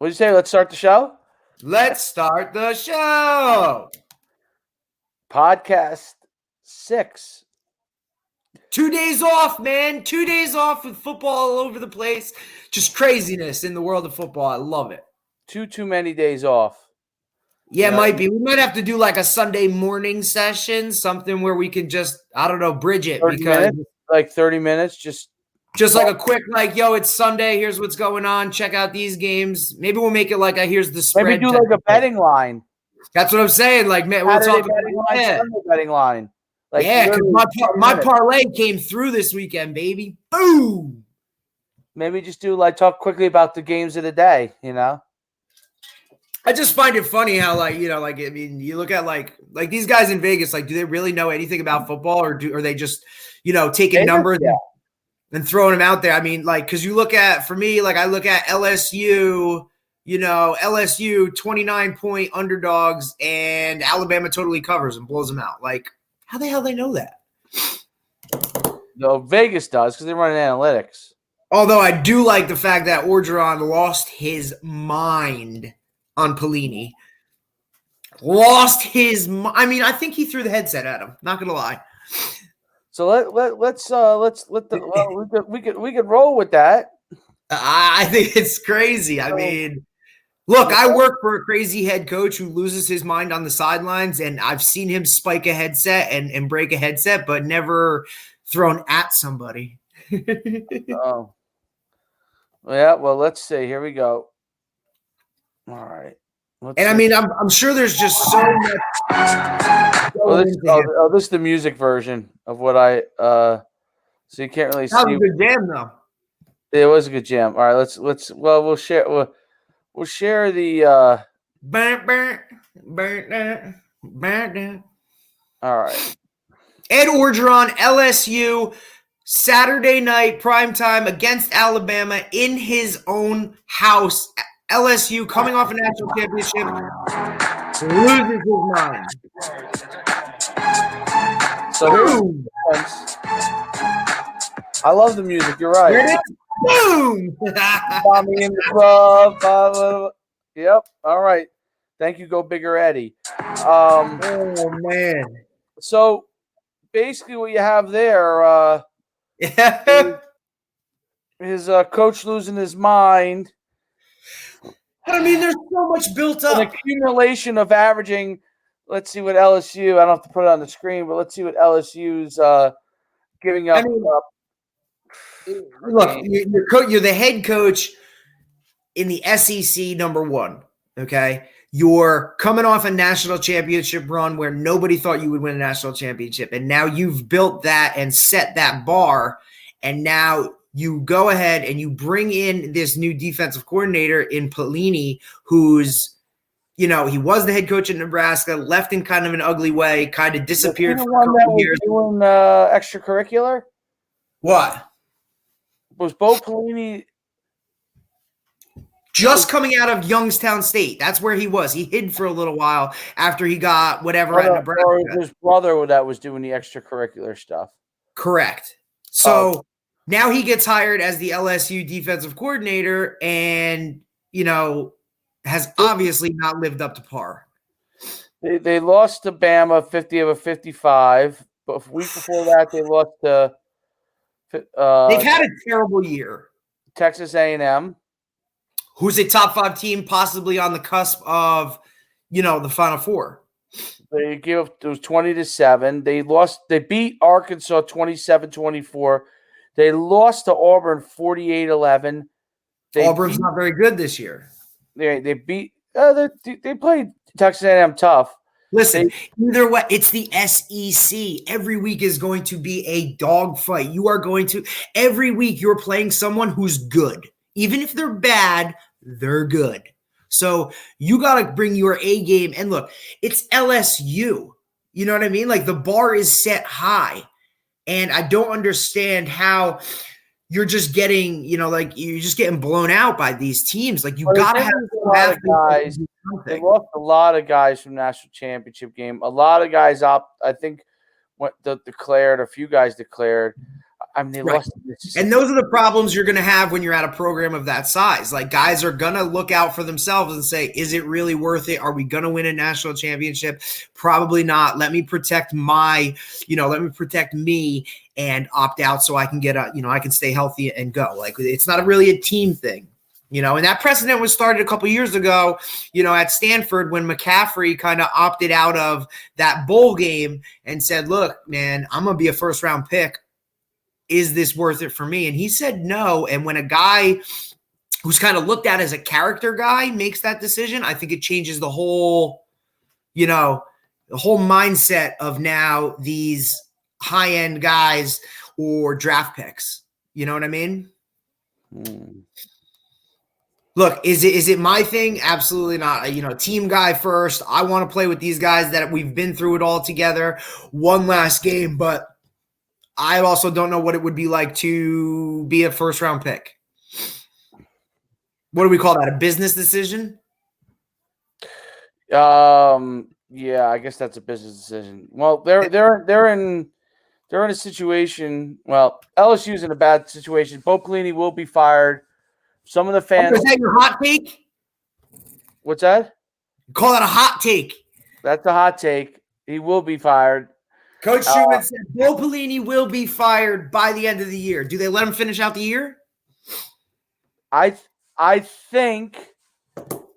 What do you say? Let's start the show? Let's start the show. Podcast 6. 2 days off, man. 2 days off with football all over the place. Just craziness in the world of football. I love it. Too many days off. Yeah, it might be. We might have to do like a Sunday morning session, something where we can just, I don't know, bridge it. 30 minutes? Like 30 minutes? Just like a quick, like, yo, it's Sunday. Here's what's going on. Check out these games. Maybe we'll make it like a here's the spread. Maybe do like a betting line. That's what I'm saying. Like, man, we'll talk about betting line. Like, yeah, because my parlay came through this weekend, baby. Boom. Maybe just do talk quickly about the games of the day, I just find it funny how, you look at like these guys in Vegas, do they really know anything about football, or are they just, taking numbers and throwing them out there? I mean, because you look at, for me, I look at LSU, LSU 29-point underdogs, and Alabama totally covers and blows them out. How the hell they know that? No, Vegas does because they run analytics. Although I do like the fact that Orgeron lost his mind on Pelini. I think he threw the headset at him. Not gonna lie. So we could roll with that. I think it's crazy. I mean, look, I work for a crazy head coach who loses his mind on the sidelines, and I've seen him spike a headset and break a headset, but never thrown at somebody. Oh. Yeah, well, let's see. Here we go. All right. I'm sure there's just so much. This is the music version of what I. So you can't really see. That was a good jam, though. It was a good jam. All right, let's. Well, we'll share. We'll share the. All right. Ed Orgeron, LSU, Saturday night primetime against Alabama in his own house. LSU coming off a national championship, loses his mind. So I love the music. You're right. Here it is. Boom! Tommy in the club. Yep. All right. Thank you, Go Bigger Eddie. Oh man. So basically, what you have there, his coach losing his mind. I mean, there's so much built up. An accumulation of averaging. Let's see what LSU. I don't have to put it on the screen, but let's see what LSU's giving up. Look, you're the head coach in the SEC #1. Okay, you're coming off a national championship run where nobody thought you would win a national championship, and now you've built that and set that bar, and now you go ahead and you bring in this new defensive coordinator in Pelini, who's, he was the head coach in Nebraska, left in kind of an ugly way, kind of disappeared for a couple years. Doing extracurricular? What? Was Bo Pelini just coming out of Youngstown State? That's where he was. He hid for a little while after he got whatever at Nebraska. Or his brother that was doing the extracurricular stuff. Correct. So now he gets hired as the LSU defensive coordinator and, has obviously not lived up to par. They lost to Bama 50 of a 55. But a week before that, they lost to they've had a terrible year. Texas A&M. Who's a top 5 team, possibly on the cusp of, the Final Four. They gave up, it was 20-7. They beat Arkansas 27-24. They lost to Auburn 48-11. Auburn's not very good this year. They beat they played Texas A&M tough. Listen, either way, it's the SEC. Every week is going to be a dogfight. Every week you're playing someone who's good. Even if they're bad, they're good. So you got to bring your A game. And look, it's LSU. You know what I mean? The bar is set high. And I don't understand how you're just getting, you're just getting blown out by these teams. You got to have a lot of guys. They lost a lot of guys from national championship game. A lot of guys I think, a few guys declared. I mean, they Right. lost to Mississippi. And those are the problems you're going to have when you're at a program of that size. Like, guys are going to look out for themselves and say, is it really worth it? Are we going to win a national championship? Probably not. Let me protect let me protect me and opt out so I can I can stay healthy and go. Like, it's not really a team thing. And that precedent was started a couple years ago, at Stanford when McCaffrey kind of opted out of that bowl game and said, look, man, I'm going to be a first round pick. Is this worth it for me? And he said no. And when a guy who's kind of looked at as a character guy makes that decision, I think it changes the whole mindset of now these high-end guys or draft picks. You know what I mean? Look, is it my thing? Absolutely not. Team guy first. I want to play with these guys that we've been through it all together. One last game, but I also don't know what it would be like to be a first-round pick. What do we call that? A business decision? Yeah, I guess that's a business decision. Well, they're in a situation. Well, LSU's in a bad situation. Bo Pelini will be fired. Some of the fans. Is that your hot take? What's that? Call that a hot take. That's a hot take. He will be fired. Coach Schumann said Bo Pelini will be fired by the end of the year. Do they let him finish out the year? I think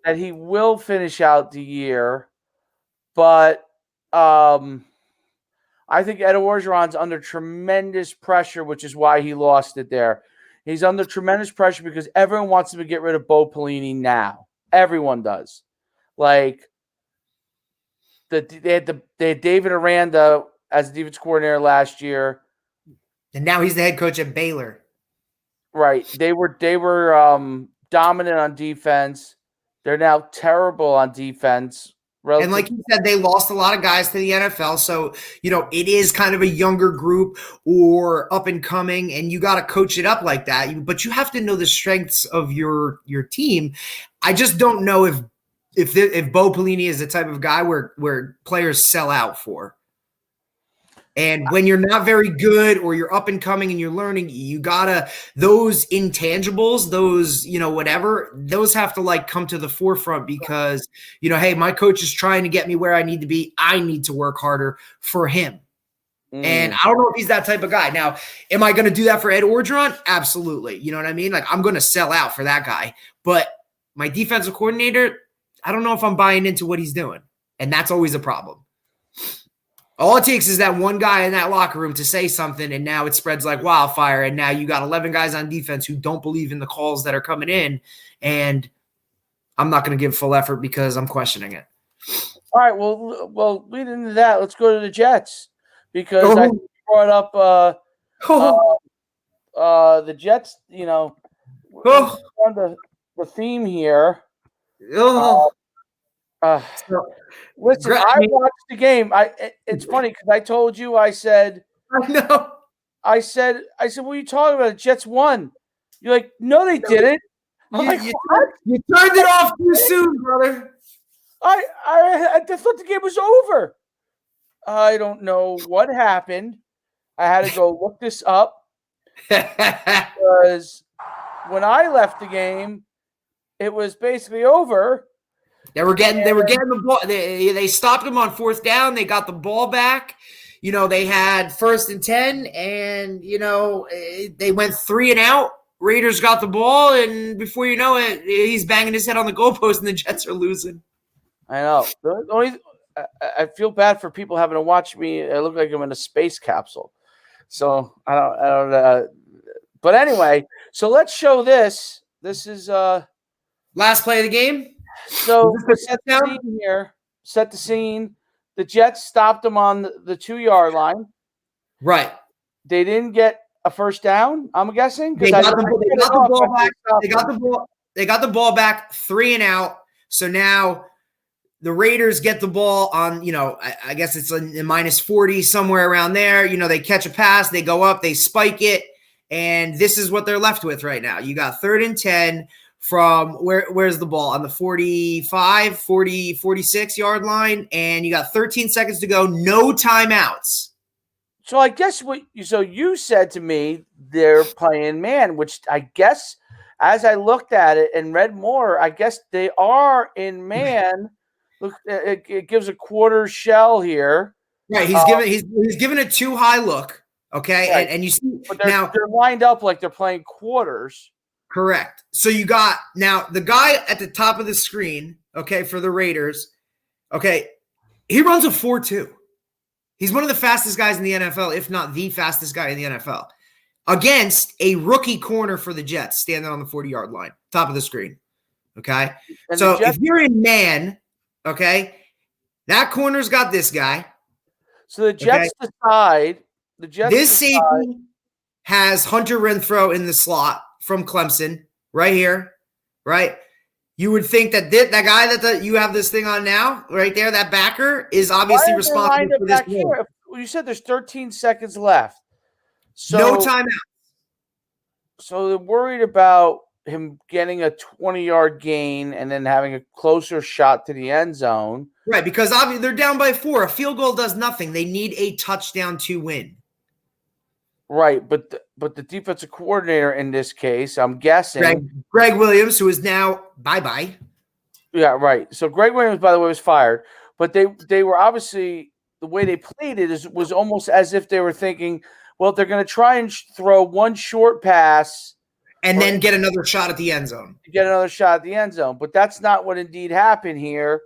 that he will finish out the year, but I think Ed Orgeron's under tremendous pressure, which is why he lost it there. He's under tremendous pressure because everyone wants him to get rid of Bo Pelini now. Everyone does. Like they had David Aranda as the defense coordinator last year, and now he's the head coach at Baylor. Right. They were dominant on defense. They're now terrible on defense. And like you said, they lost a lot of guys to the NFL. So, it is kind of a younger group or up and coming, and you got to coach it up like that. But you have to know the strengths of your team. I just don't know if Bo Pelini is the type of guy where players sell out for. And when you're not very good or you're up and coming and you're learning, you gotta, those intangibles, those, whatever, those have to come to the forefront because, hey, my coach is trying to get me where I need to be. I need to work harder for him. And I don't know if he's that type of guy. Now, am I going to do that for Ed Orgeron? Absolutely. You know what I mean? I'm going to sell out for that guy. But my defensive coordinator, I don't know if I'm buying into what he's doing. And that's always a problem. All it takes is that one guy in that locker room to say something, and now it spreads like wildfire, and now you got 11 guys on defense who don't believe in the calls that are coming in, and I'm not going to give full effort because I'm questioning it. All right, well, lead into that. Let's go to the Jets because I brought up the Jets, on the theme here. Listen, I watched the game. It's funny because I told you. I said, "No." I said, what are you talking about? The Jets won. You're like, no, they didn't. You turned it off too soon, brother. I thought the game was over. I don't know what happened. I had to go look this up because when I left the game, it was basically over. They were getting the ball. They stopped them on fourth down. They got the ball back. They had 1st and 10, and they went 3 and out. Raiders got the ball, and before you know it, he's banging his head on the goalpost, and the Jets are losing. I know. I feel bad for people having to watch me. I look like I'm in a space capsule. So I don't. But anyway, so let's show this. This is last play of the game. So set the scene here. Set the scene. The Jets stopped them on the 2-yard line. Right. They didn't get a first down, I'm guessing. They got the ball back. They got the ball back, 3 and out. So now the Raiders get the ball on, I guess it's in -40, somewhere around there. They catch a pass, they go up, they spike it, and this is what they're left with right now. You got 3rd and 10 from where's the ball? On the 45, 46 yard line, and you got 13 seconds to go, no timeouts. So I guess you said to me they're playing man, which I guess as I looked at it and read more, I guess they are in man. Look, it gives a quarter shell here. Right. He's given a too high look. Okay. Right. And you see But now they're lined up like they're playing quarters. correct. So you got now the guy at the top of the screen, okay, for the Raiders. Okay, he runs a 4.2. He's one of the fastest guys in the NFL, if not the fastest guy in the NFL, against a rookie corner for the Jets standing on the 40-yard line, top of the screen. Okay. And so if you're in man, okay, that corner's got this guy. So the Jets decide. This safety has Hunter Renfrow in the slot from Clemson right here, right? You would think that that guy that you have this thing on now, right there, that backer, is obviously responsible for this. Here? You said there's 13 seconds left. So, no timeout. So they're worried about him getting a 20-yard gain and then having a closer shot to the end zone. Right, because obviously they're down by 4. A field goal does nothing. They need a touchdown to win. Right, but the defensive coordinator in this case, I'm guessing Greg Williams, who is now bye-bye. Yeah, right. So Greg Williams, by the way, was fired, but they were obviously the way they played it was almost as if they were thinking, well, they're going to try and throw one short pass and then get another shot at the end zone. But that's not what indeed happened here.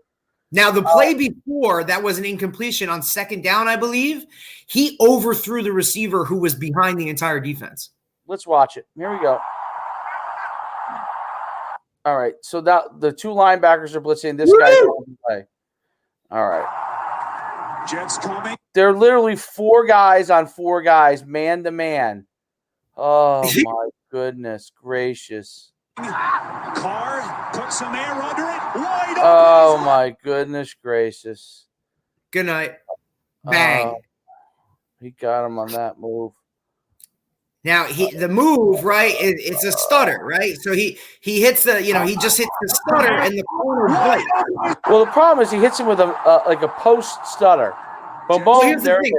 Now, the play before that was an incompletion on second down, I believe. He overthrew the receiver who was behind the entire defense. Let's watch it. Here we go. All right. So that the two linebackers are blitzing. This guy's on the play. All right. Jets coming. They're literally 4 guys on 4 guys, man to man. Oh, my goodness gracious. Carr put some air under it. Wide open. Oh, my goodness gracious. Good night. Bang. He got him on that move. Now the move, right? It's a stutter, right? So he hits the, he just hits the stutter and the corner bite. Well, the problem is he hits him with a post stutter. Boom, boom. There it is.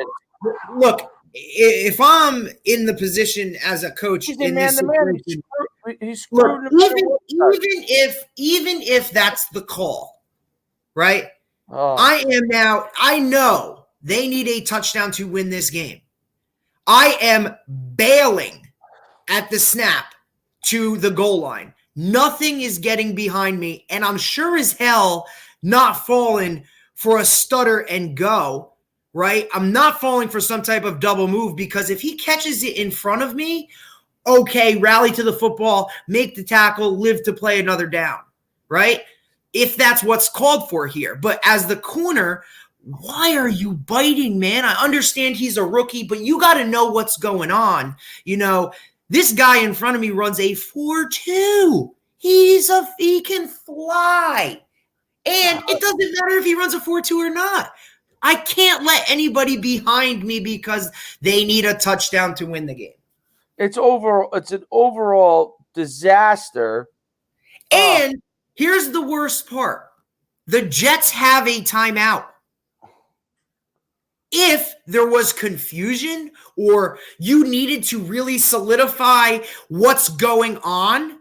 Look, if I'm in the position as a coach in this situation, he's screwed. Look, even if that's the call, right? Oh. I know they need a touchdown to win this game. I am bailing at the snap to the goal line. Nothing is getting behind me, and I'm sure as hell not falling for a stutter and go, right? I'm not falling for some type of double move, because if he catches it in front of me, okay, rally to the football, make the tackle, live to play another down, right? If that's what's called for here. But as the corner, why are you biting, man? I understand he's a rookie, but you got to know what's going on. This guy in front of me runs a 4.2. He can fly. And it doesn't matter if he runs a 4.2 or not. I can't let anybody behind me because they need a touchdown to win the game. It's an overall disaster. And here's the worst part. The Jets have a timeout. If there was confusion or you needed to really solidify what's going on,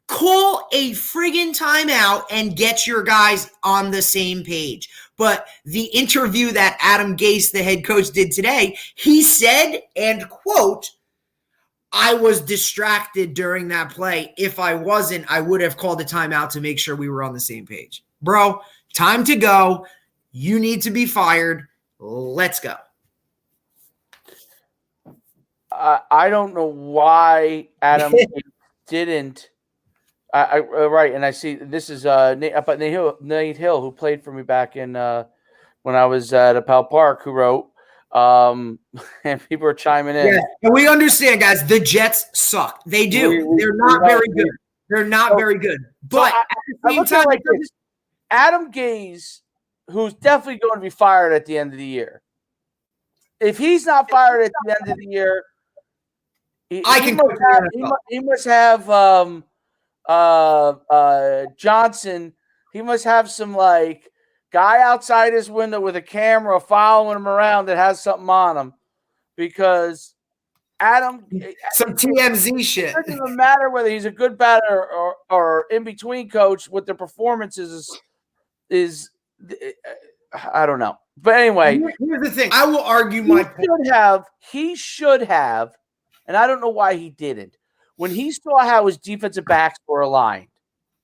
call a friggin' timeout and get your guys on the same page. But the interview that Adam Gase, the head coach, did today, he said, and quote, I was distracted during that play. If I wasn't, I would have called a timeout to make sure we were on the same page. Bro, time to go. You need to be fired. Let's go. I don't know why Adam didn't. Right, and I see this is Nate Hill, who played for me back in when I was at Appel Park, who wrote, and people are chiming in. Yeah, and we understand, guys. The Jets suck. They do. They're not very good. They're not very good. But at the same time, like Adam Gase, who's definitely going to be fired at the end of the year. If he's not fired at the end of the year, he must have Johnson. He must have some guy outside his window with a camera following him around that has something on him. because Adam. Some TMZ shit. It doesn't even matter whether he's a good batter or in between coach. What their performances is I don't know. But anyway, here's the thing. I will argue my point. He should have, and I don't know why he didn't. When he saw how his defensive backs were aligned,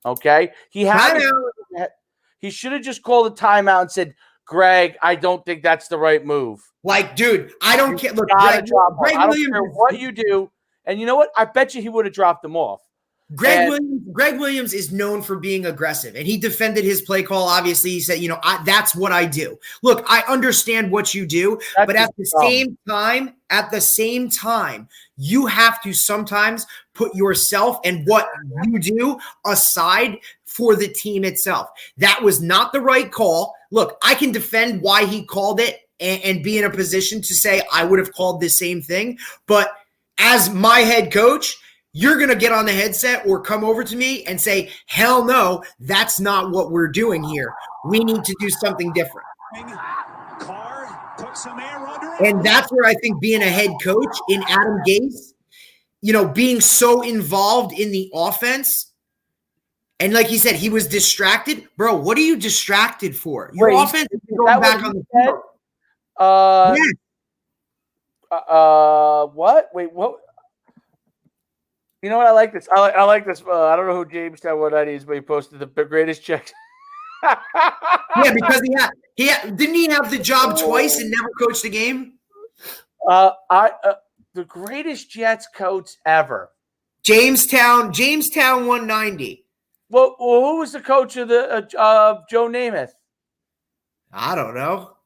okay, he should have just called a timeout and said, "Greg, I don't think that's the right move." Like, dude, I don't care. Look, Greg Greg I don't Williams, care what you do. And you know what? I bet you he would have dropped them off. Greg Williams is known for being aggressive, and he defended his play call. Obviously, he said, that's what I do. Look, I understand what you do, but at the same time, you have to sometimes put yourself and what you do aside for the team itself. That was not the right call. Look, I can defend why he called it and be in a position to say I would have called the same thing. But as my head coach, you're going to get on the headset or come over to me and say, hell no, that's not what we're doing here. We need to do something different. And that's where I think being a head coach in Adam Gase, being so involved in the offense, and like he said, he was distracted. Bro, what are you distracted for? Your offense is going back on the field. What? Wait, what? You know what? I like this. I like this. I don't know who Jamestown 190 is, but he posted the greatest check. Yeah, because didn't he have the job twice and never coached a game? The greatest Jets coach ever. Jamestown 190. Well, who was the coach of the Joe Namath? I don't know.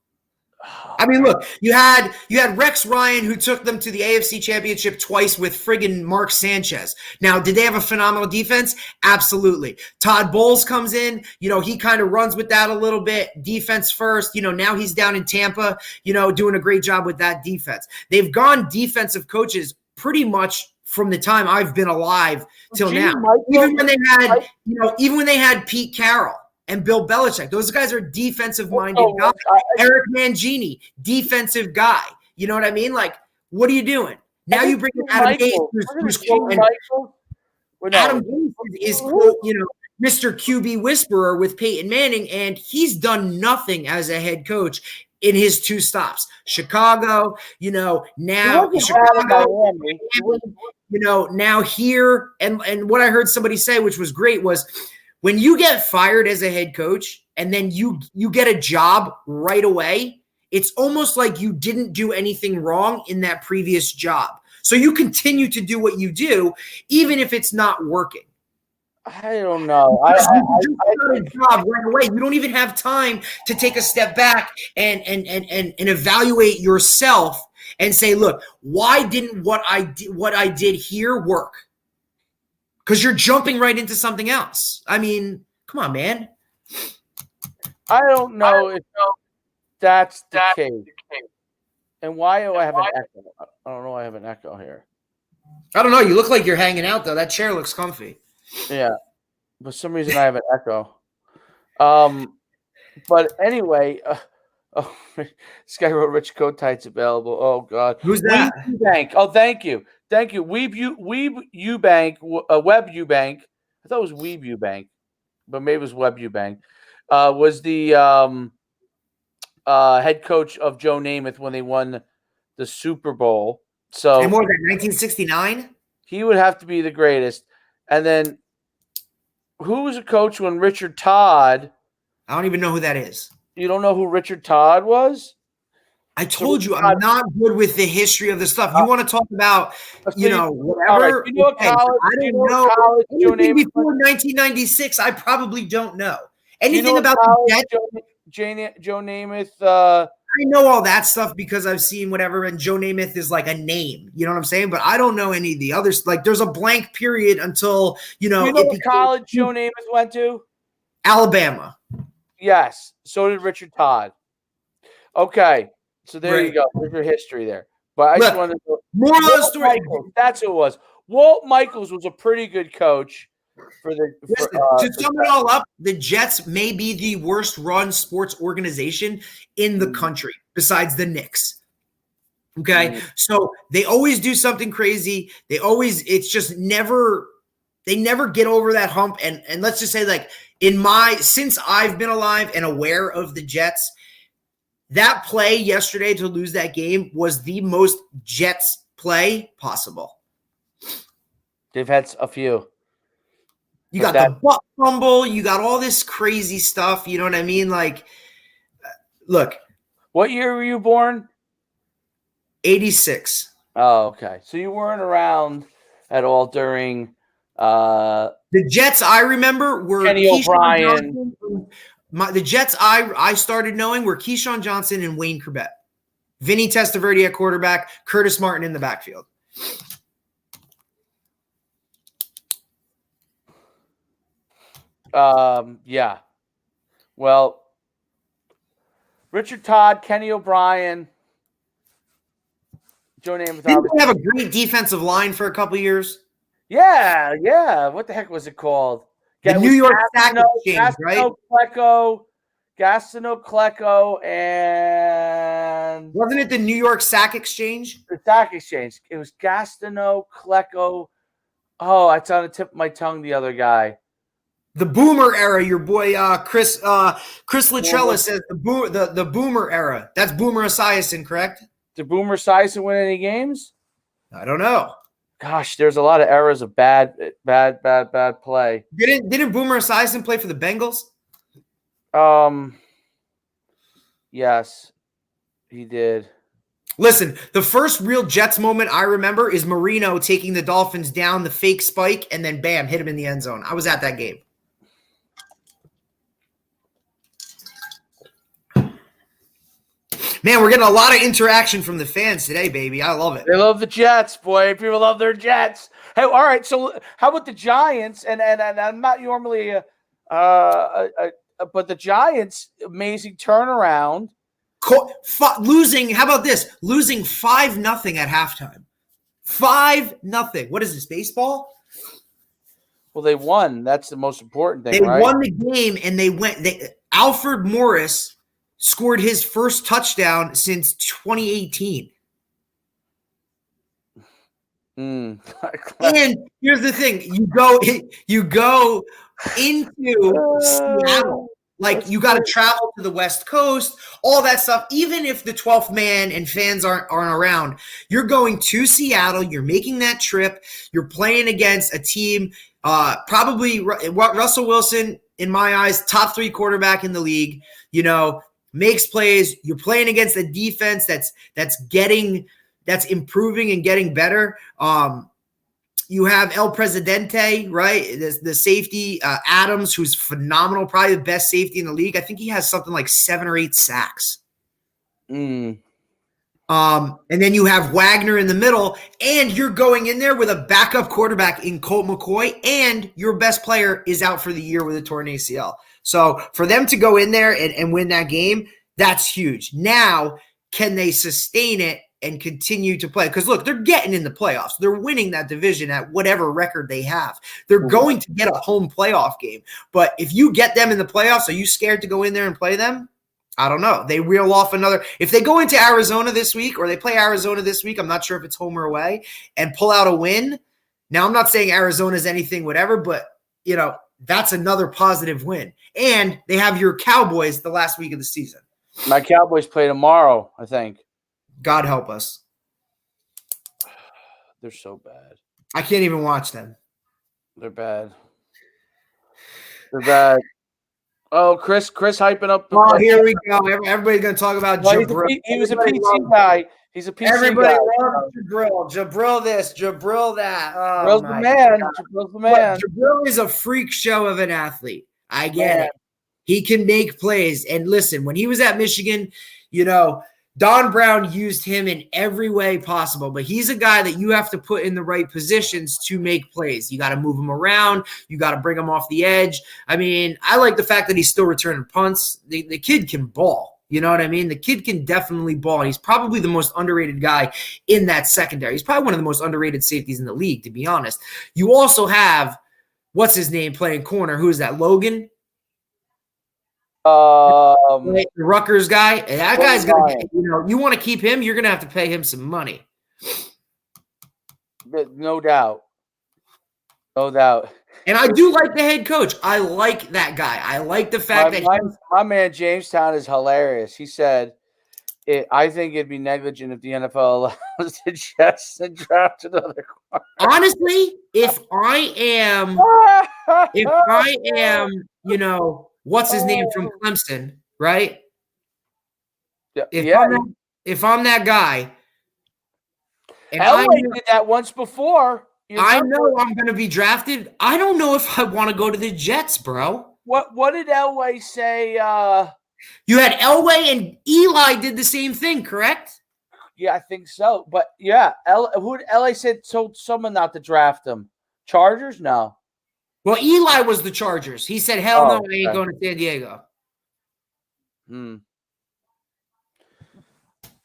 I mean, look, you had Rex Ryan, who took them to the AFC Championship twice with friggin' Mark Sanchez. Now, did they have a phenomenal defense? Absolutely. Todd Bowles comes in, he kind of runs with that a little bit, defense first. Now he's down in Tampa, doing a great job with that defense. They've gone defensive coaches pretty much from the time I've been alive till now. Even when they had Pete Carroll and Bill Belichick. Those guys are defensive-minded guys. Eric Mangini, defensive guy. You know what I mean? Like, what are you doing? Now you bring in Adam Gase, who's quoting. Adam Gase is, Mr. QB whisperer with Peyton Manning, and he's done nothing as a head coach in his two stops. Chicago, now Chicago, now here. And what I heard somebody say, which was great, was when you get fired as a head coach and then you get a job right away, it's almost like you didn't do anything wrong in that previous job. So you continue to do what you do, even if it's not working. I don't know. You got a job right away. You don't even have time to take a step back and evaluate yourself and say, look, why didn't what I did here work? Because you're jumping right into something else. I mean, come on, man. I don't know if that's the case. And why do I have an echo? I don't know why I have an echo here. I don't know. You look like you're hanging out, though. That chair looks comfy. Yeah. For some reason, I have an echo. But anyway, this guy wrote Rich Kotite's available. Oh, God. Who's that? Weeb Eubank. Oh, thank you. Thank you. Weeb Eubank, Webb Eubank. I thought it was Weeb Eubank, but maybe it was Webb Eubank. Was the head coach of Joe Namath when they won the Super Bowl. So, and what was that, 1969? He would have to be the greatest. And then who was a coach when Richard Todd? I don't even know who that is. You don't know who Richard Todd was? I told you I'm not good with the history of the stuff. You want to talk about, whatever. Right. You know college, I don't know. College, anything before 1996, I probably don't know. Anything about the Joe Namath. I know all that stuff because I've seen whatever, and Joe Namath is like a name. You know what I'm saying? But I don't know any of the others. Like, there's a blank period until, what college Joe Namath went to? Alabama. Yes. So did Richard Todd. Okay. So there you go. There's your history there. But I just wanted to more of the story. That's who it was. Walt Michaels was a pretty good coach to sum it all up, the Jets may be the worst run sports organization in the country besides the Knicks. Okay. So they always do something crazy. It's just never, they never get over that hump. And let's just say, like, since I've been alive and aware of the Jets, that play yesterday to lose that game was the most Jets play possible. They've had a few. You got the butt fumble. You got all this crazy stuff. You know what I mean? Like, look. What year were you born? 86. Oh, okay. So you weren't around at all during the Jets I remember were Kenny O'Brien. The Jets I started knowing were Keyshawn Johnson and Wayne Corbett. Vinny Testaverde at quarterback, Curtis Martin in the backfield. Yeah. Well, Richard Todd, Kenny O'Brien, Joe Namath. Didn't they have a great defensive line for a couple of years? Yeah. What the heck was it called? The New York Sack Exchange, right? Gastineau Klecko, and wasn't it the New York Sack Exchange? The Sack Exchange. It was Gastineau Klecko. Oh, it's on the tip of my tongue. The other guy. The Boomer era, your boy Chris Latrella says the Boomer era. That's Boomer Esiason, correct? Did Boomer Esiason win any games? I don't know. Gosh, there's a lot of eras of bad play. Didn't Boomer Esiason play for the Bengals? Yes, he did. Listen, the first real Jets moment I remember is Marino taking the Dolphins down, the fake spike, and then bam, hit him in the end zone. I was at that game. Man, we're getting a lot of interaction from the fans today, baby. I love it. They love the Jets, boy. People love their Jets. Hey, all right. So, how about the Giants? And I'm not normally but the Giants, amazing turnaround. Losing. How about this? Losing 5-0 at halftime. 5-0. What is this? Baseball? Well, they won. That's the most important thing. They right? won the game, and Alfred Morris scored his first touchdown since 2018. And here's the thing: you go into Seattle, like you got to travel to the West Coast, all that stuff. Even if the 12th man and fans aren't around, you're going to Seattle. You're making that trip. You're playing against a team, probably Russell Wilson, in my eyes, top 3 quarterback in the league. You know. Makes plays. You're playing against a defense that's improving and getting better. You have El Presidente, right? The safety, Adams, who's phenomenal, probably the best safety in the league. I think he has something like 7 or 8 sacks. And then you have Wagner in the middle, and you're going in there with a backup quarterback in Colt McCoy, and your best player is out for the year with a torn ACL. So for them to go in there and win that game, that's huge. Now, can they sustain it and continue to play? Because, look, they're getting in the playoffs. They're winning that division at whatever record they have. They're going to get a home playoff game. But if you get them in the playoffs, are you scared to go in there and play them? I don't know. They reel off another. If they go into Arizona this week or they play Arizona this week, I'm not sure if it's home or away, and pull out a win. Now, I'm not saying Arizona's anything, whatever, but, you know, that's another positive win. And they have your Cowboys the last week of the season. My Cowboys play tomorrow, I think. God help us. They're so bad. I can't even watch them. They're bad. Oh, Chris hyping up. Here we go. Everybody's going to talk about Jabril. He was a PC guy. He's a PC Everybody guy. loves Jabril. Jabril this, Jabril that. Oh, Jabril's the man. Jabril's the man. Jabril is a freak show of an athlete. I get it. He can make plays. And listen, when he was at Michigan, you know, Don Brown used him in every way possible, but he's a guy that you have to put in the right positions to make plays. You got to move him around. You got to bring him off the edge. I mean, I like the fact that he's still returning punts. The kid can ball. You know what I mean? The kid can definitely ball. He's probably the most underrated guy in that secondary. He's probably one of the most underrated safeties in the league, to be honest. You also have, what's his name, playing corner? Who is that, Logan? Right, the Rutgers guy. That Tony guy's going to, Ryan. you want to keep him, you're going to have to pay him some money. No doubt. No doubt. And I do like the head coach. I like that guy. I like the fact that My man Jamestown is hilarious. He said, I think it'd be negligent if the NFL allows the Jets to draft another quarterback. honestly, if I am, what's his name from Clemson, right? If I'm that guy, and Elway did that once before. I know I'm going to be drafted. I don't know if I want to go to the Jets, bro. What did Elway say? You had Elway and Eli did the same thing, correct? Yeah, I think so. But yeah, who LA told someone not to draft him? Chargers? No. Well, Eli was the Chargers. He said, "Hell no, I ain't going to San Diego."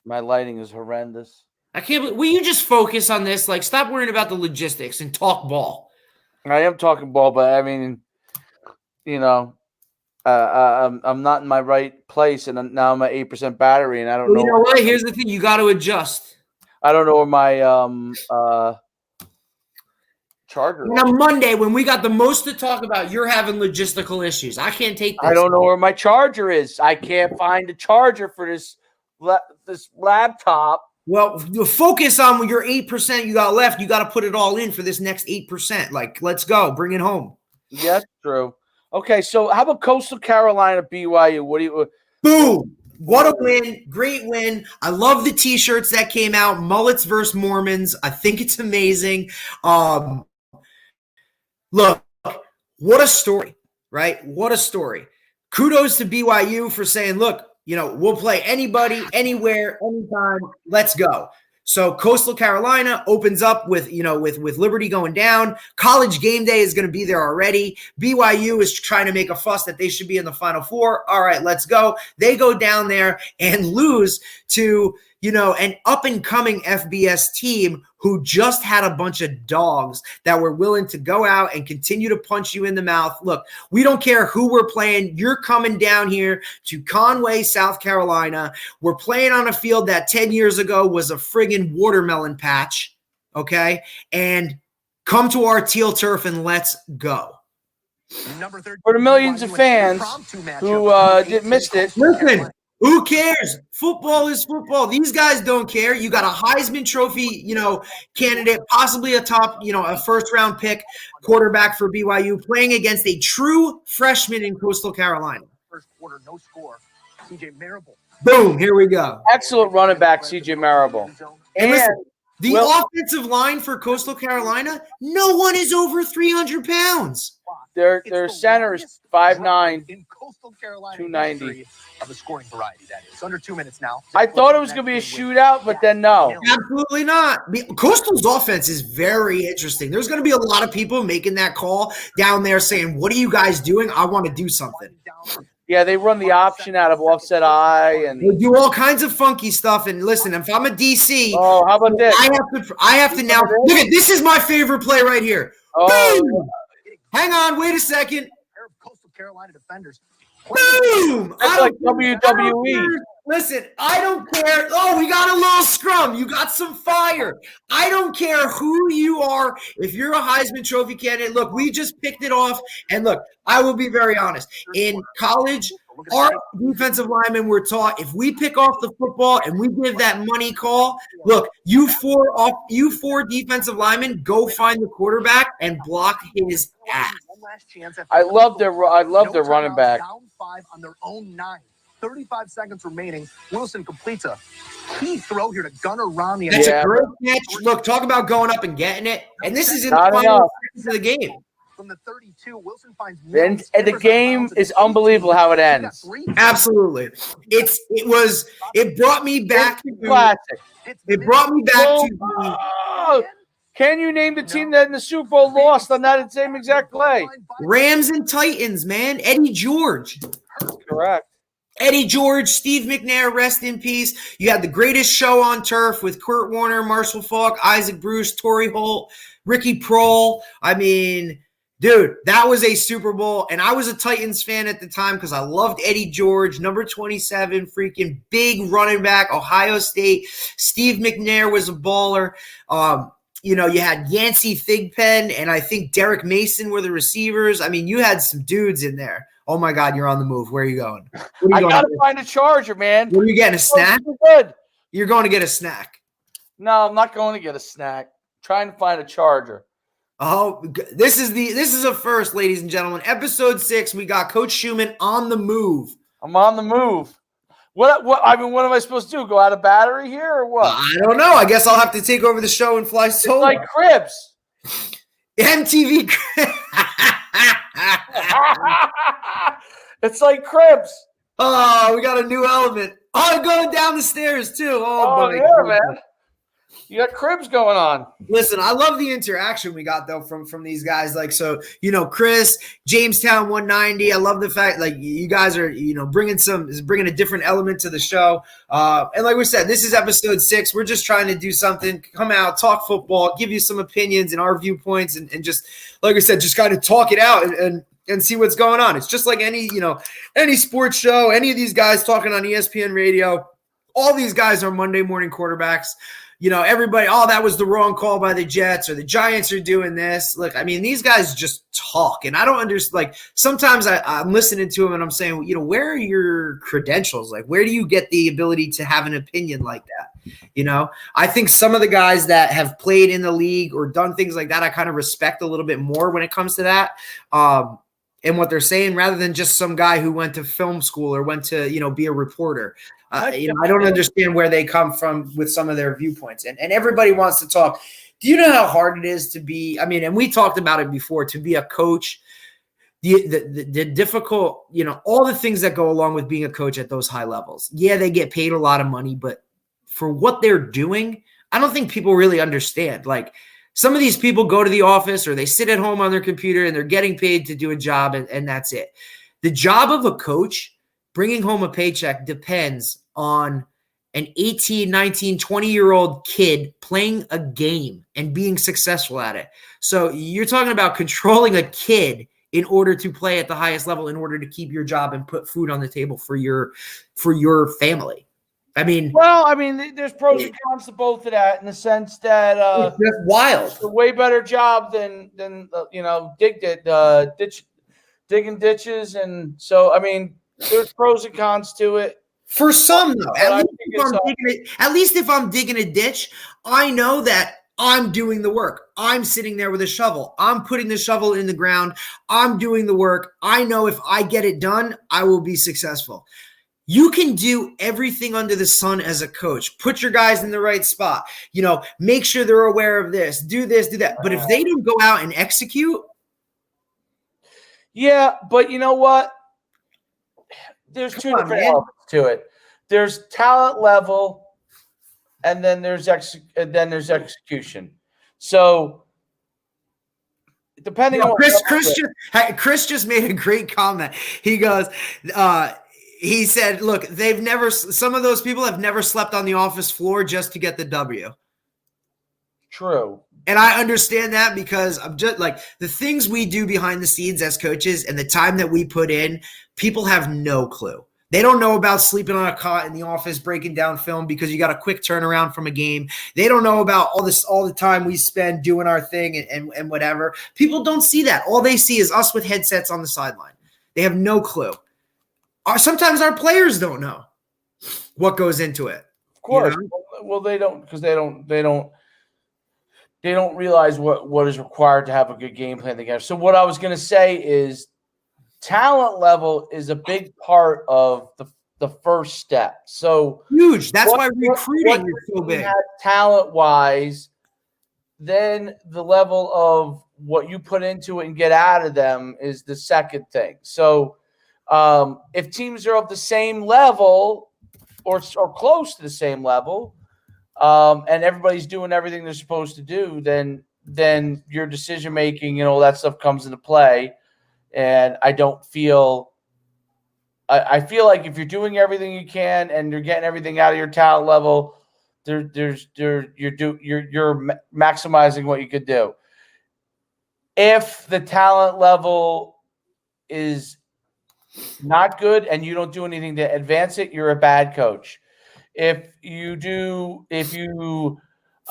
My lighting is horrendous. I can't believe. Will you just focus on this? Like, stop worrying about the logistics and talk ball. I am talking ball, but I mean, I'm not in my right place, and now I'm at 8% battery, and I don't know. You know what? Here's the thing: you got to adjust. I don't know where my charger. And on Monday, when we got the most to talk about, you're having logistical issues. I can't take this. I don't know where my charger is. I can't find a charger for this laptop. Well, focus on your 8% you got left. You got to put it all in for this next 8%. Like, let's go. Bring it home. Yes, true. Okay, so how about Coastal Carolina, BYU? What do you? Boom. What a win. Great win. I love the T-shirts that came out. Mullets versus Mormons. I think it's amazing. Look, what a story, right? What a story. Kudos to BYU for saying, look, we'll play anybody, anywhere, anytime. Let's go. So Coastal Carolina opens up with Liberty going down. College game day is going to be there already. BYU is trying to make a fuss that they should be in the Final Four. All right, let's go. They go down there and lose to, an up-and-coming FBS team who just had a bunch of dogs that were willing to go out and continue to punch you in the mouth. Look, we don't care who we're playing. You're coming down here to Conway, South Carolina. We're playing on a field that 10 years ago was a friggin' watermelon patch, okay? And come to our teal turf and let's go. For the millions of fans who missed it. Listen, who cares? Football is football. These guys don't care. You got a Heisman Trophy, candidate, possibly a first-round pick quarterback for BYU playing against a true freshman in Coastal Carolina. First quarter, no score. CJ Marable. Boom, here we go. Excellent running back, CJ Marable. And listen, the offensive line for Coastal Carolina, no one is over 300 pounds. Their center is 5'9", in Coastal Carolina, 290. Of a scoring variety, that is. Under 2 minutes now. I thought it was going to be a shootout, but then no. Absolutely not. Coastal's offense is very interesting. There's going to be a lot of people making that call down there saying, what are you guys doing? I want to do something. Yeah, they run the option out of offset eye. And they do all kinds of funky stuff. And listen, if I'm a DC, how about this? I have to now – look at this is my favorite play right here. Boom! Hang on, wait a second. Coastal Carolina defenders. Boom! That's like WWE. Listen, I don't care. Oh, we got a little scrum. You got some fire. I don't care who you are. If you're a Heisman Trophy candidate, look, we just picked it off. And look, I will be very honest. In college, our defensive linemen were taught if we pick off the football and we give that money call, look, you four defensive linemen, go find the quarterback and block his ass. I love their running back. Down 5 on their own 9. 35 seconds remaining. Wilson completes a key throw here to Gunnar Romney. That's a great catch. Look, talk about going up and getting it. And this is in the final seconds of the game. From the 32, Wilson finds and the game is unbelievable how it ends. Absolutely. It brought me back to classic. It brought me back to can you name the team that in the Super Bowl lost on that same exact play? Rams and Titans, man. Eddie George. Correct. Eddie George, Steve McNair, rest in peace. You had the greatest show on turf with Kurt Warner, Marshall Faulk, Isaac Bruce, Torrey Holt, Ricky Prohl. I mean, Dude, that was a Super Bowl, and I was a Titans fan at the time because I loved Eddie George, number 27, freaking big running back, Ohio State. Steve McNair was a baller. You had Yancey Thigpen and I think Derek Mason were the receivers. I mean, you had some dudes in there. Oh, my God, you're on the move. Where are you going? I got to find a charger, man. Were you getting a snack? Good. You're going to get a snack. No, I'm not going to get a snack. Trying to find a charger. Oh, this is a first, ladies and gentlemen. Episode 6, we got Coach Schumann on the move. I'm on the move. What am I supposed to do? Go out of battery here or what? I don't know. I guess I'll have to take over the show and fly solo. It's like Cribs. MTV. It's like Cribs. Oh, we got a new element. Oh, going down the stairs too. Oh yeah, God. man. You got Cribs going on. Listen, I love the interaction we got though from these guys. Like, so Chris, Jamestown 190. I love the fact like you guys are bringing a different element to the show. And like we said, this is episode 6. We're just trying to do something, come out, talk football, give you some opinions and our viewpoints, and just like I said, just kind of talk it out and see what's going on. It's just like any sports show, any of these guys talking on ESPN radio. All these guys are Monday morning quarterbacks. Everybody, that was the wrong call by the Jets, or the Giants are doing this. Look, I mean, these guys just talk, and I don't understand. Like, sometimes I'm listening to them and I'm saying, where are your credentials? Like, where do you get the ability to have an opinion like that? I think some of the guys that have played in the league or done things like that, I kind of respect a little bit more when it comes to that. And what they're saying, rather than just some guy who went to film school or went to, be a reporter. I don't understand where they come from with some of their viewpoints. And everybody wants to talk. Do you know how hard it is to be, and we talked about it before, to be a coach, the difficult, all the things that go along with being a coach at those high levels. Yeah, they get paid a lot of money, but for what they're doing, I don't think people really understand. Like, some of these people go to the office or they sit at home on their computer and they're getting paid to do a job, and that's it. The job of a coach, bringing home a paycheck, depends on an 18, 19, 20-year-old kid playing a game and being successful at it. So you're talking about controlling a kid in order to play at the highest level, in order to keep your job and put food on the table for your family. There's pros and cons to both of that, in the sense that it's wild. It's a way better job than digging ditches, and so there's pros and cons to it. For some, though, at least if I'm digging a ditch, I know that I'm doing the work. I'm sitting there with a shovel. I'm putting the shovel in the ground. I'm doing the work. I know if I get it done, I will be successful. You can do everything under the sun as a coach. Put your guys in the right spot. Make sure they're aware of this. Do this, do that. But if they don't go out and execute. Yeah, but you know what? There's two different elements to it. There's talent level, and then there's execution. So depending on Chris just made a great comment. He goes, he said, look, some of those people have never slept on the office floor just to get the W. True. And I understand that, because I'm just like, the things we do behind the scenes as coaches and the time that we put in, people have no clue. They don't know about sleeping on a cot in the office, breaking down film because you got a quick turnaround from a game. They don't know about all the time we spend doing our thing and whatever. People don't see that. All they see is us with headsets on the sideline. They have no clue. Sometimes our players don't know what goes into it. Of course. Well, they don't, because they don't realize what is required to have a good game plan together. So what I was going to say is, talent level is a big part of the first step. So huge. That's why recruiting is so big. Talent wise, then the level of what you put into it and get out of them is the second thing. So if teams are of the same level or close to the same level, and everybody's doing everything they're supposed to do, then your decision making and all that stuff comes into play. And I feel like if you're doing everything you can and you're getting everything out of your talent level, you're maximizing what you could do. If the talent level is not good and you don't do anything to advance it, you're a bad coach. If you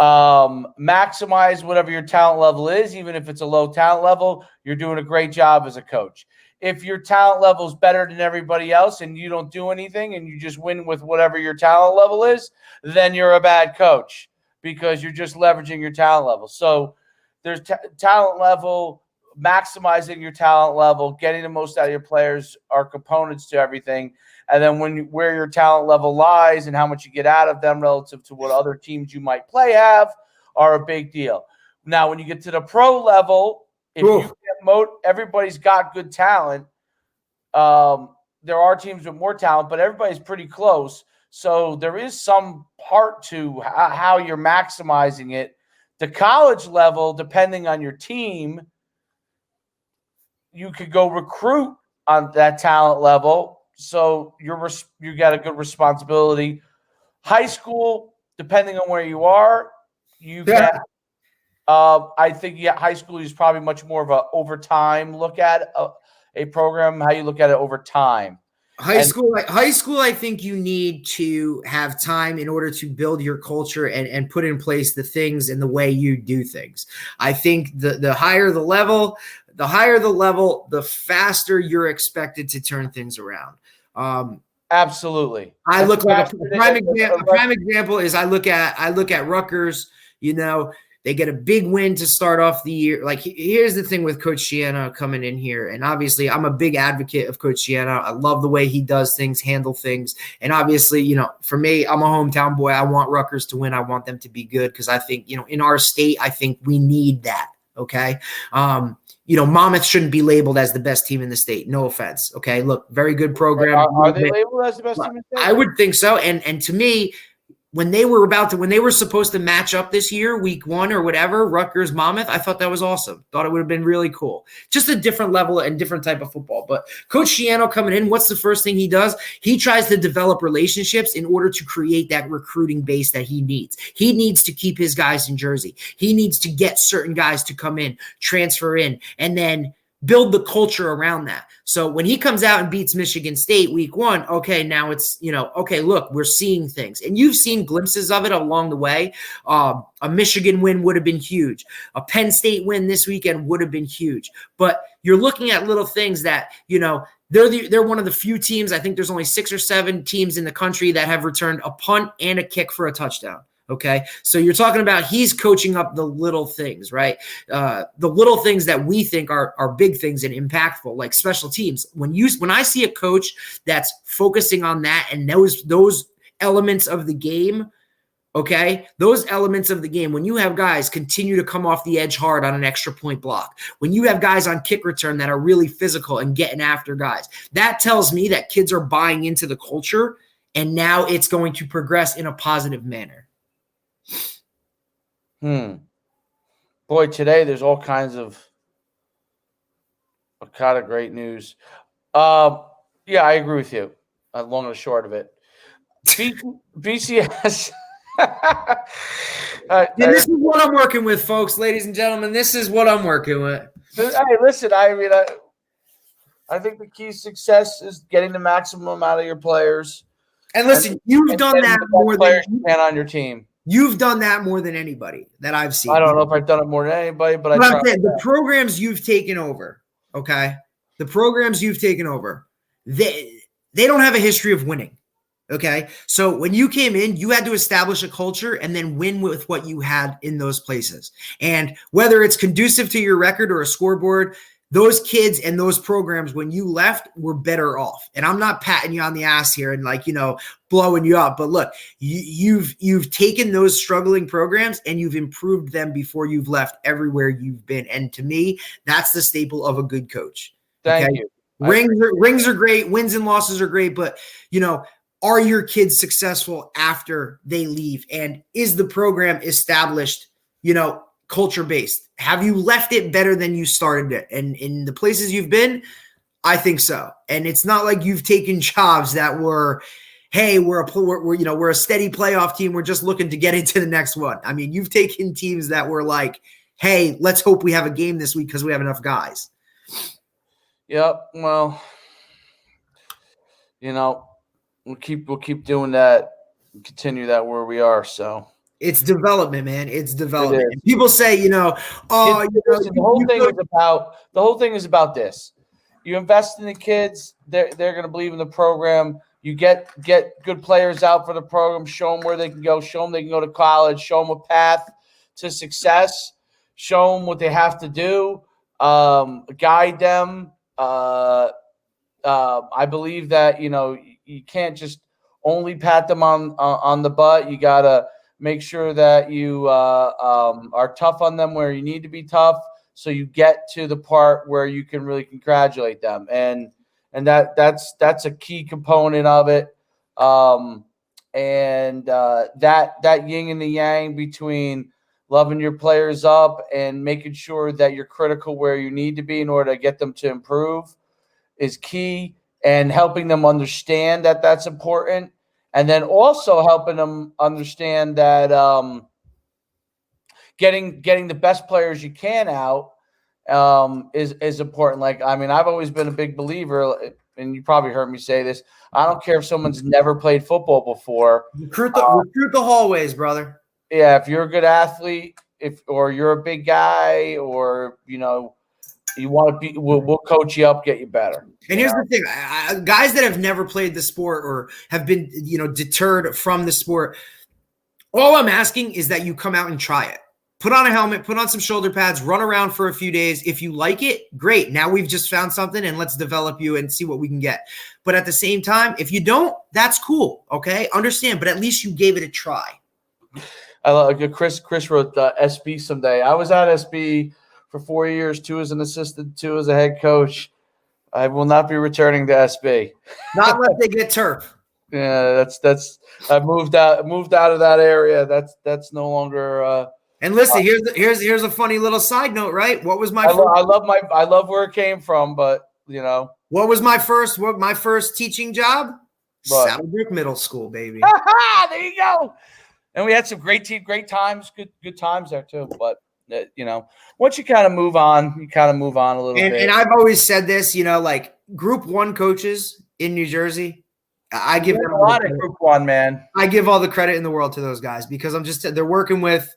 maximize whatever your talent level is, even if it's a low talent level, you're doing a great job as a coach. If your talent level is better than everybody else and you don't do anything and you just win with whatever your talent level is, then you're a bad coach because you're just leveraging your talent level. So there's talent level, maximizing your talent level, getting the most out of your players are components to everything. And then where your talent level lies and how much you get out of them relative to what other teams you might play have are a big deal. Now, when you get to the pro level, if you get everybody's got good talent. There are teams with more talent, but everybody's pretty close. So there is some part to how you're maximizing it. The college level, depending on your team, you could go recruit on that talent level. So you got a good responsibility. High school, depending on where you are, get. I think high school is probably much more of a over time look at a program. How you look at it over time. High school, I think you need to have time in order to build your culture and put in place the things and the way you do things. I think the higher the level, the faster you're expected to turn things around. Absolutely. I look like a prime example is I look at Rutgers, they get a big win to start off the year. Like, here's the thing with Coach Schiano coming in here. And obviously, I'm a big advocate of Coach Schiano. I love the way he does things, handle things. And obviously, for me, I'm a hometown boy. I want Rutgers to win. I want them to be good because I think, in our state, I think we need that. Okay. Monmouth shouldn't be labeled as the best team in the state. No offense. Okay. Look, very good program. Are they labeled as the best team in the state? I would think so. And to me, when they were supposed to match up this year, week 1 or whatever, Rutgers, Monmouth, I thought that was awesome. Thought it would have been really cool. Just a different level and different type of football. But Coach Schiano coming in, what's the first thing he does? He tries to develop relationships in order to create that recruiting base that he needs. He needs to keep his guys in Jersey. He needs to get certain guys to come in, transfer in, and then build the culture around that. So when he comes out and beats Michigan State week 1, okay, now it's, okay, look, we're seeing things. And you've seen glimpses of it along the way. A Michigan win would have been huge. A Penn State win this weekend would have been huge. But you're looking at little things that, they're one of the few teams, I think there's only 6 or 7 teams in the country that have returned a punt and a kick for a touchdown. Okay. So you're talking about he's coaching up the little things, right? The little things that we think are big things and impactful, like special teams. When I see a coach that's focusing on that and those elements of the game, okay, those elements of the game, when you have guys continue to come off the edge hard on an extra point block, when you have guys on kick return that are really physical and getting after guys, that tells me that kids are buying into the culture and now it's going to progress in a positive manner. Boy, today there's all kinds of great news. Yeah, I agree with you. Long and short of it, BCS. This is what I'm working with, folks, ladies and gentlemen. This is what I'm working with. Hey, listen. I mean, I think the key to success is getting the maximum out of your players. And listen, you've done that more than you can on your team. You've done that more than anybody that I've seen. I don't know if I've done it more than anybody, but I'm saying the programs you've taken over, okay? The programs you've taken over, they don't have a history of winning, okay? So when you came in, you had to establish a culture and then win with what you had in those places. And whether it's conducive to your record or a scoreboard, those kids and those programs, when you left, were better off. And I'm not patting you on the ass here and blowing you up. But look, you've taken those struggling programs and you've improved them before you've left everywhere you've been. And to me, that's the staple of a good coach. Thank you. Rings are great. Wins and losses are great. But, are your kids successful after they leave? And is the program established, culture-based? Have you left it better than you started it? And in the places you've been, I think so. And it's not like you've taken jobs that were, hey, we're a steady playoff team. We're just looking to get into the next one. I mean, you've taken teams that were like hey, let's hope we have a game this week because we have enough guys. Yep. Well, we'll keep doing that and continue that where we are. So it's development, man. It's development. It is. And people say, the whole thing is about this. You invest in the kids, they're going to believe in the program. You get good players out for the program, show them where they can go, show them they can go to college, show them a path to success, show them what they have to do, guide them. I believe that, you can't just only pat them on the butt. You got to make sure that you are tough on them where you need to be tough, so you get to the part where you can really congratulate them. And that's a key component of it. That yin and the yang between loving your players up and making sure that you're critical where you need to be in order to get them to improve is key, and helping them understand that that's important. And then also helping them understand that getting the best players you can out is important. Like, I mean, I've always been a big believer, and you probably heard me say this, I don't care if someone's never played football before. Recruit the hallways, brother. Yeah, if you're a good athlete, or you're a big guy, or you want to be, we'll coach you up, get you better. And here's the thing, guys that have never played the sport or have been, deterred from the sport, all I'm asking is that you come out and try it. Put on a helmet, put on some shoulder pads, run around for a few days. If you like it, great. Now we've just found something, and let's develop you and see what we can get. But at the same time, if you don't, that's cool. Okay. Understand, but at least you gave it a try. I love Chris wrote SB someday. I was at SB for 4 years, 2 as an assistant, 2 as a head coach. I will not be returning to SB. Not unless they get turf. Yeah, that's. I moved out of that area. That's no longer. And listen, here's a funny little side note, right? What was my? I love where it came from, but what was my first teaching job? What? Saddlebrook Middle School, baby. There you go. And we had some great times, good times there too. But once you kind of move on, a little bit. And I've always said this, like Group 1 coaches in New Jersey, I give them a lot of Group 1, man. I give all the credit in the world to those guys because they're working with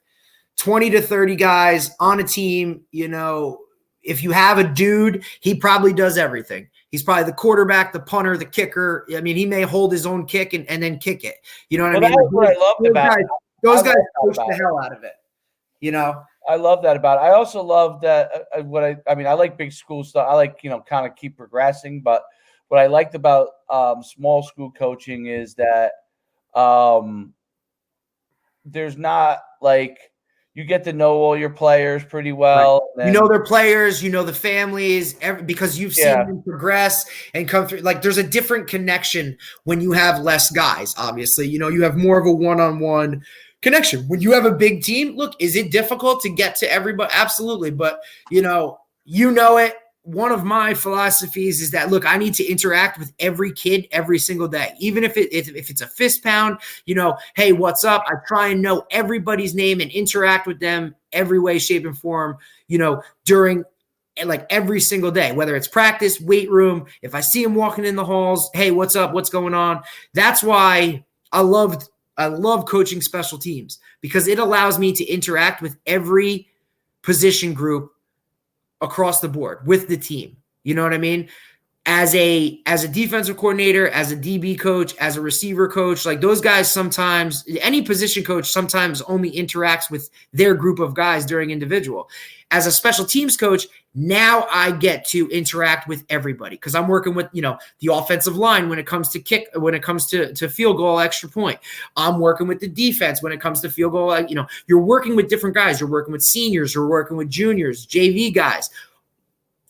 20 to 30 guys on a team. If you have a dude, he probably does everything. He's probably the quarterback, the punter, the kicker. I mean, he may hold his own kick and then kick it. You know what I mean? That's what I loved about it. Those guys coach the hell out of it. I love that about it. I also love that I like big school stuff. I like, kind of keep progressing. But what I liked about small school coaching is that there's not like you get to know all your players pretty well. Right. You know their players, the families, because you've seen them progress and come through. Like there's a different connection when you have less guys, obviously. You have more of a one-on-one connection. When you have a big team, look, is it difficult to get to everybody? Absolutely. But, you know it. One of my philosophies is that, look, I need to interact with every kid every single day. Even if it's a fist pound, hey, what's up? I try and know everybody's name and interact with them every way, shape, and form, during like every single day, whether it's practice, weight room. If I see them walking in the halls, hey, what's up? What's going on? That's why I love coaching special teams, because it allows me to interact with every position group across the board with the team. You know what I mean? As a defensive coordinator, as a DB coach, as a receiver coach, like those guys sometimes, any position coach sometimes only interacts with their group of guys during individual. As a special teams coach, now I get to interact with everybody because I'm working with, the offensive line when it comes to kick, when it comes to field goal, extra point. I'm working with the defense when it comes to field goal. You're working with different guys. You're working with seniors. You're working with juniors, JV guys.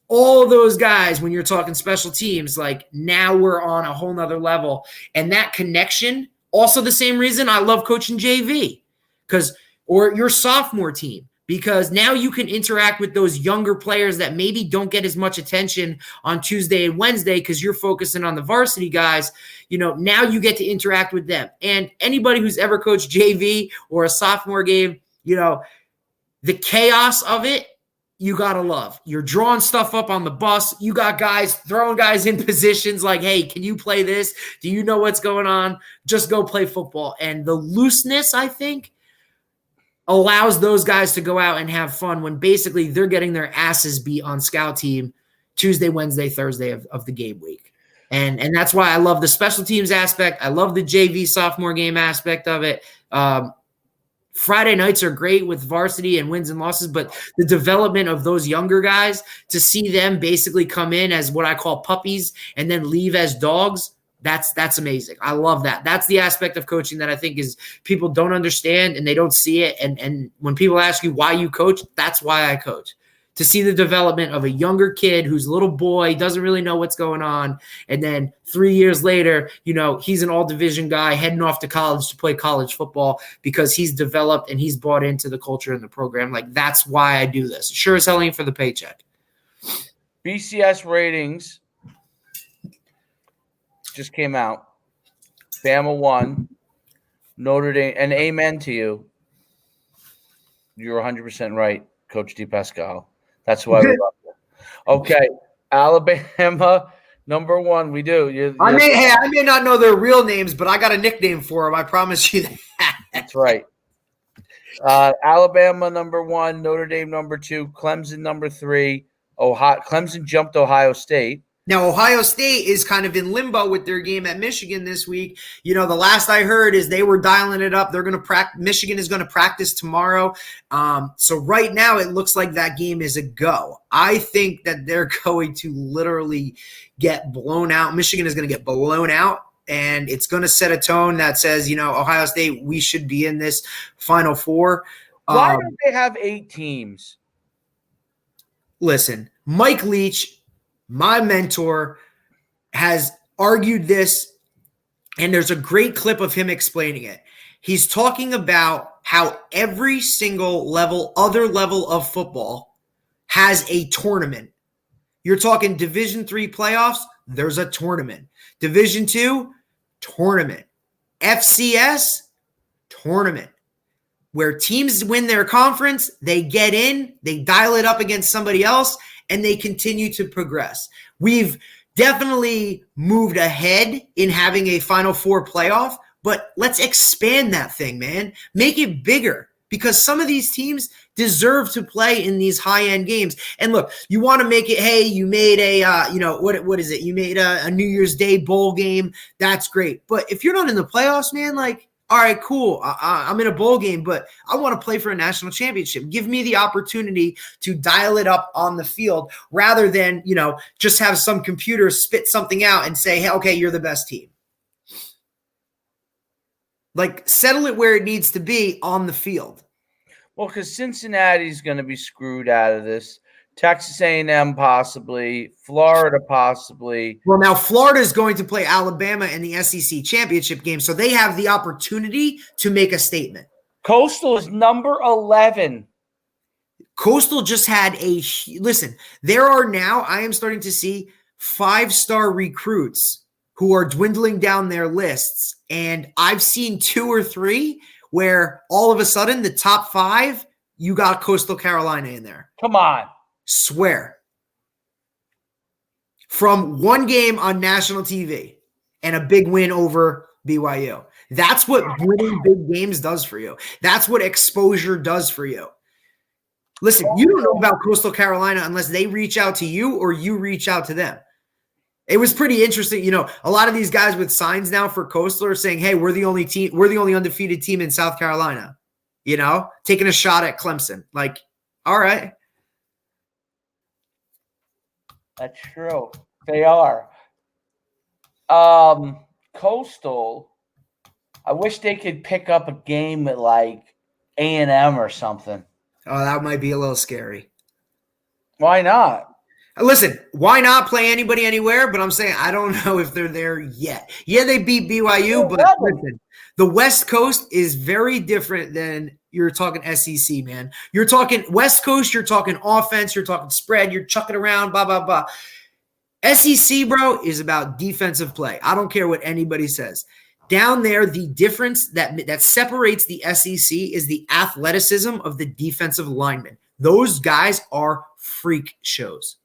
All those guys, when you're talking special teams, like now we're on a whole nother level. And that connection, also the same reason I love coaching JV or your sophomore team. Because now you can interact with those younger players that maybe don't get as much attention on Tuesday and Wednesday because you're focusing on the varsity guys. Now you get to interact with them. And anybody who's ever coached JV or a sophomore game, The chaos of it, you got to love. You're drawing stuff up on the bus. You got guys throwing guys in positions like, hey, can you play this? Do you know what's going on? Just go play football. And the looseness, I think, allows those guys to go out and have fun when basically they're getting their asses beat on scout team Tuesday, Wednesday, Thursday of the game week. And that's why I love the special teams aspect. I love the JV sophomore game aspect of it. Friday nights are great with varsity and wins and losses, but the development of those younger guys, to see them basically come in as what I call puppies and then leave as dogs, that's amazing. I love that. That's the aspect of coaching that I think is people don't understand and they don't see it. And when people ask you why you coach, that's why I coach. To see the development of a younger kid who's a little boy, doesn't really know what's going on. And then 3 years later, he's an all-division guy heading off to college to play college football because he's developed and he's bought into the culture and the program. Like, that's why I do this. Sure as hell ain't for the paycheck. BCS ratings just came out. Bama won. Notre Dame, and amen to you. You're 100% right, Coach DePascal. That's why we love you. Okay, Alabama, number 1. We do. I may not know their real names, but I got a nickname for them. I promise you that. That's right. Alabama, number 1. Notre Dame, number 2. Clemson, number 3. Clemson jumped Ohio State. Now, Ohio State is kind of in limbo with their game at Michigan this week. The last I heard is they were dialing it up. They're going to practice. Michigan is going to practice tomorrow. So right now it looks like that game is a go. I think that they're going to literally get blown out. Michigan is going to get blown out, and it's going to set a tone that says, Ohio State, we should be in this Final Four. Why don't they have 8 teams? Listen, Mike Leach, my mentor, has argued this, and there's a great clip of him explaining it. He's talking about how every single other level of football has a tournament. You're talking Division III playoffs, there's a tournament. Division II, tournament. FCS, tournament. Where teams win their conference, they get in, they dial it up against somebody else, and they continue to progress. We've definitely moved ahead in having a Final Four playoff, but let's expand that thing, man. Make it bigger, because some of these teams deserve to play in these high-end games. And look, you want to make it, hey, you made a, what is it? You made a New Year's Day bowl game. That's great. But if you're not in the playoffs, man, like, all right, cool. I'm in a bowl game, but I want to play for a national championship. Give me the opportunity to dial it up on the field rather than, just have some computer spit something out and say, hey, okay, you're the best team. Like, settle it where it needs to be on the field. Well, because Cincinnati's going to be screwed out of this. Texas A&M possibly, Florida possibly. Well, now Florida is going to play Alabama in the SEC championship game, so they have the opportunity to make a statement. Coastal is number 11. Coastal just had listen, there are now, I am starting to see 5-star recruits who are dwindling down their lists, and I've seen 2 or 3 where all of a sudden the top 5, you got Coastal Carolina in there. Come on. Swear. From one game on national TV and a big win over BYU. That's what winning big games does for you. That's what exposure does for you. Listen, you don't know about Coastal Carolina unless they reach out to you or you reach out to them. It was pretty interesting. A lot of these guys with signs now for Coastal are saying, hey, we're the only undefeated team in South Carolina, taking a shot at Clemson. Like, all right. That's true. They are. Coastal, I wish they could pick up a game at like A&M or something. Oh, that might be a little scary. Why not? Listen, why not play anybody anywhere? But I'm saying I don't know if they're there yet. Yeah, they beat BYU, but listen, the West Coast is very different than you're talking SEC, man. You're talking West Coast, you're talking offense, you're talking spread, you're chucking around, blah, blah, blah. SEC, bro, is about defensive play. I don't care what anybody says. down there, the difference that separates the SEC is the athleticism of the defensive linemen. Those guys are freak shows.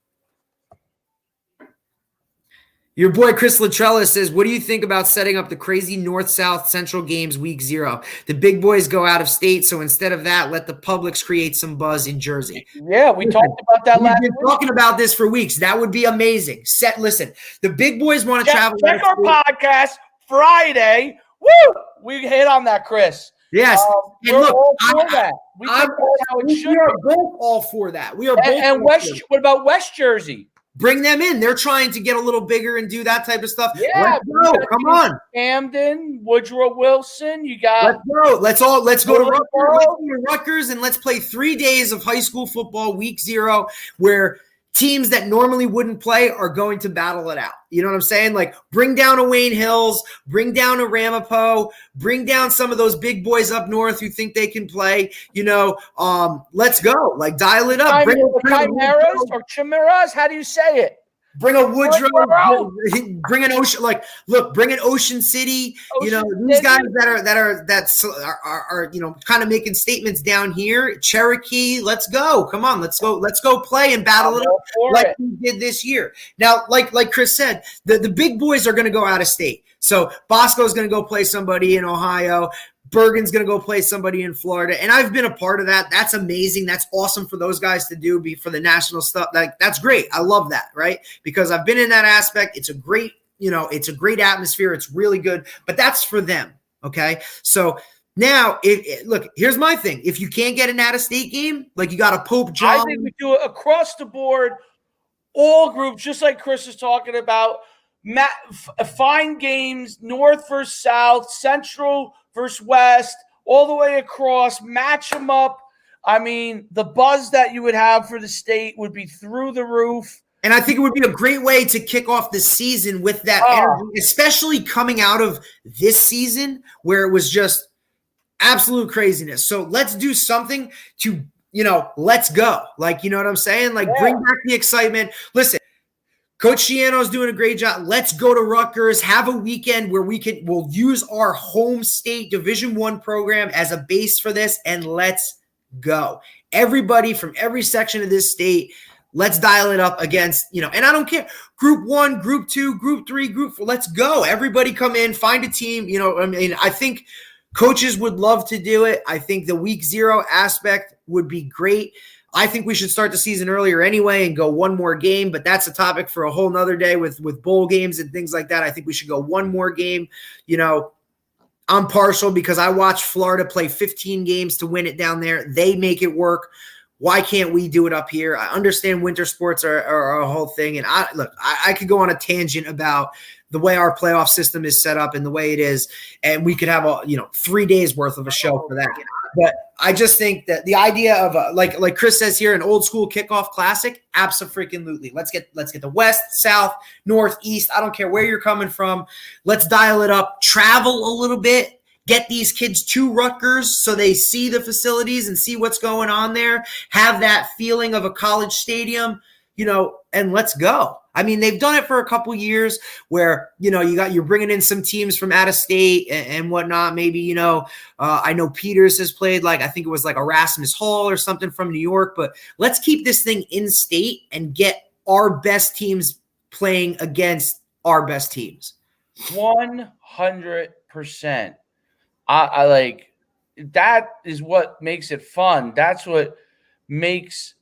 Your boy Chris Latrella says, what do you think about setting up the crazy North-South Central games week 0? The big boys go out of state, so instead of that, let the Publix create some buzz in Jersey. Yeah, we talked about that We've last been week. talking about this for weeks. That would be amazing. Listen, the big boys want to travel. Check our podcast Friday. Woo! We hit on that, Chris. Yes. And We're look, all for that. We think that's how it should we are be. both all for that. We are both. And all for it. what about West Jersey? Bring them in. They're trying to get a little bigger and do that type of stuff. Yeah, Let's go. Come on. Camden, Woodrow Wilson. You got. Let's go. Let's go to Rutgers. Rutgers and let's play 3 days of high school football week 0 where teams that normally wouldn't play are going to battle it out. You know what I'm saying? Like bring down a Wayne Hills, bring down a Ramapo, bring down some of those big boys up north who think they can play. Let's go. Like dial it up. Chimeras or Chimeras? How do you say it? Bring a Woodrow, Woodrow. bring an Ocean, bring an Ocean City. Ocean These City. guys that are kind of making statements down here. Cherokee, let's go. Come on, let's go play and battle it up like we did this year. Now, like Chris said, the big boys are going to go out of state. So Bosco's going to go play somebody in Ohio. Bergen's going to go play somebody in Florida. And I've been a part of that. That's amazing. That's awesome for those guys to do for the national stuff. That's great. I love that, right? Because I've been in that aspect. It's a great, it's a great atmosphere. It's really good, but that's for them. Okay. So now look, here's my thing. If you can't get an out-of-state game, like you got a Pope John. I think we do it across the board, all groups, just like Chris is talking about. Find games, North versus South, Central versus West, all the way across, match them up. I mean, the buzz that you would have for the state would be through the roof. And I think it would be a great way to kick off the season with that energy, especially coming out of this season where it was just absolute craziness. So let's do something to, let's go. Like, you know what I'm saying? Like, bring back the excitement. Listen, Coach Shiano's doing a great job. Let's go to Rutgers, have a weekend where we'll use our home state Division I program as a base for this, and let's go. Everybody from every section of this state, let's dial it up against, and I don't care. Group 1, Group 2, Group 3, Group 4, let's go. Everybody come in, find a team. I think coaches would love to do it. I think the week 0 aspect would be great. I think we should start the season earlier anyway and go one more game, but that's a topic for a whole nother day with bowl games and things like that. I think we should go one more game. I'm partial because I watched Florida play 15 games to win it down there. They make it work. Why can't we do it up here? I understand winter sports are a whole thing. And I could go on a tangent about the way our playoff system is set up and the way it is. And we could have 3 days worth of a show for that. But I just think that the idea of like Chris says here, an old school kickoff classic, abso-freaking-lutely. Let's get the West, South, North, East. I don't care where you're coming from. Let's dial it up, travel a little bit, get these kids to Rutgers so they see the facilities and see what's going on there, have that feeling of a college stadium, and let's go. I mean, they've done it for a couple years where, you're bringing in some teams from out of state and whatnot. Maybe, I know Peters has played I think it was like Erasmus Hall or something from New York, but let's keep this thing in state and get our best teams playing against our best teams. 100%. I like, that is what makes it fun. That's what makes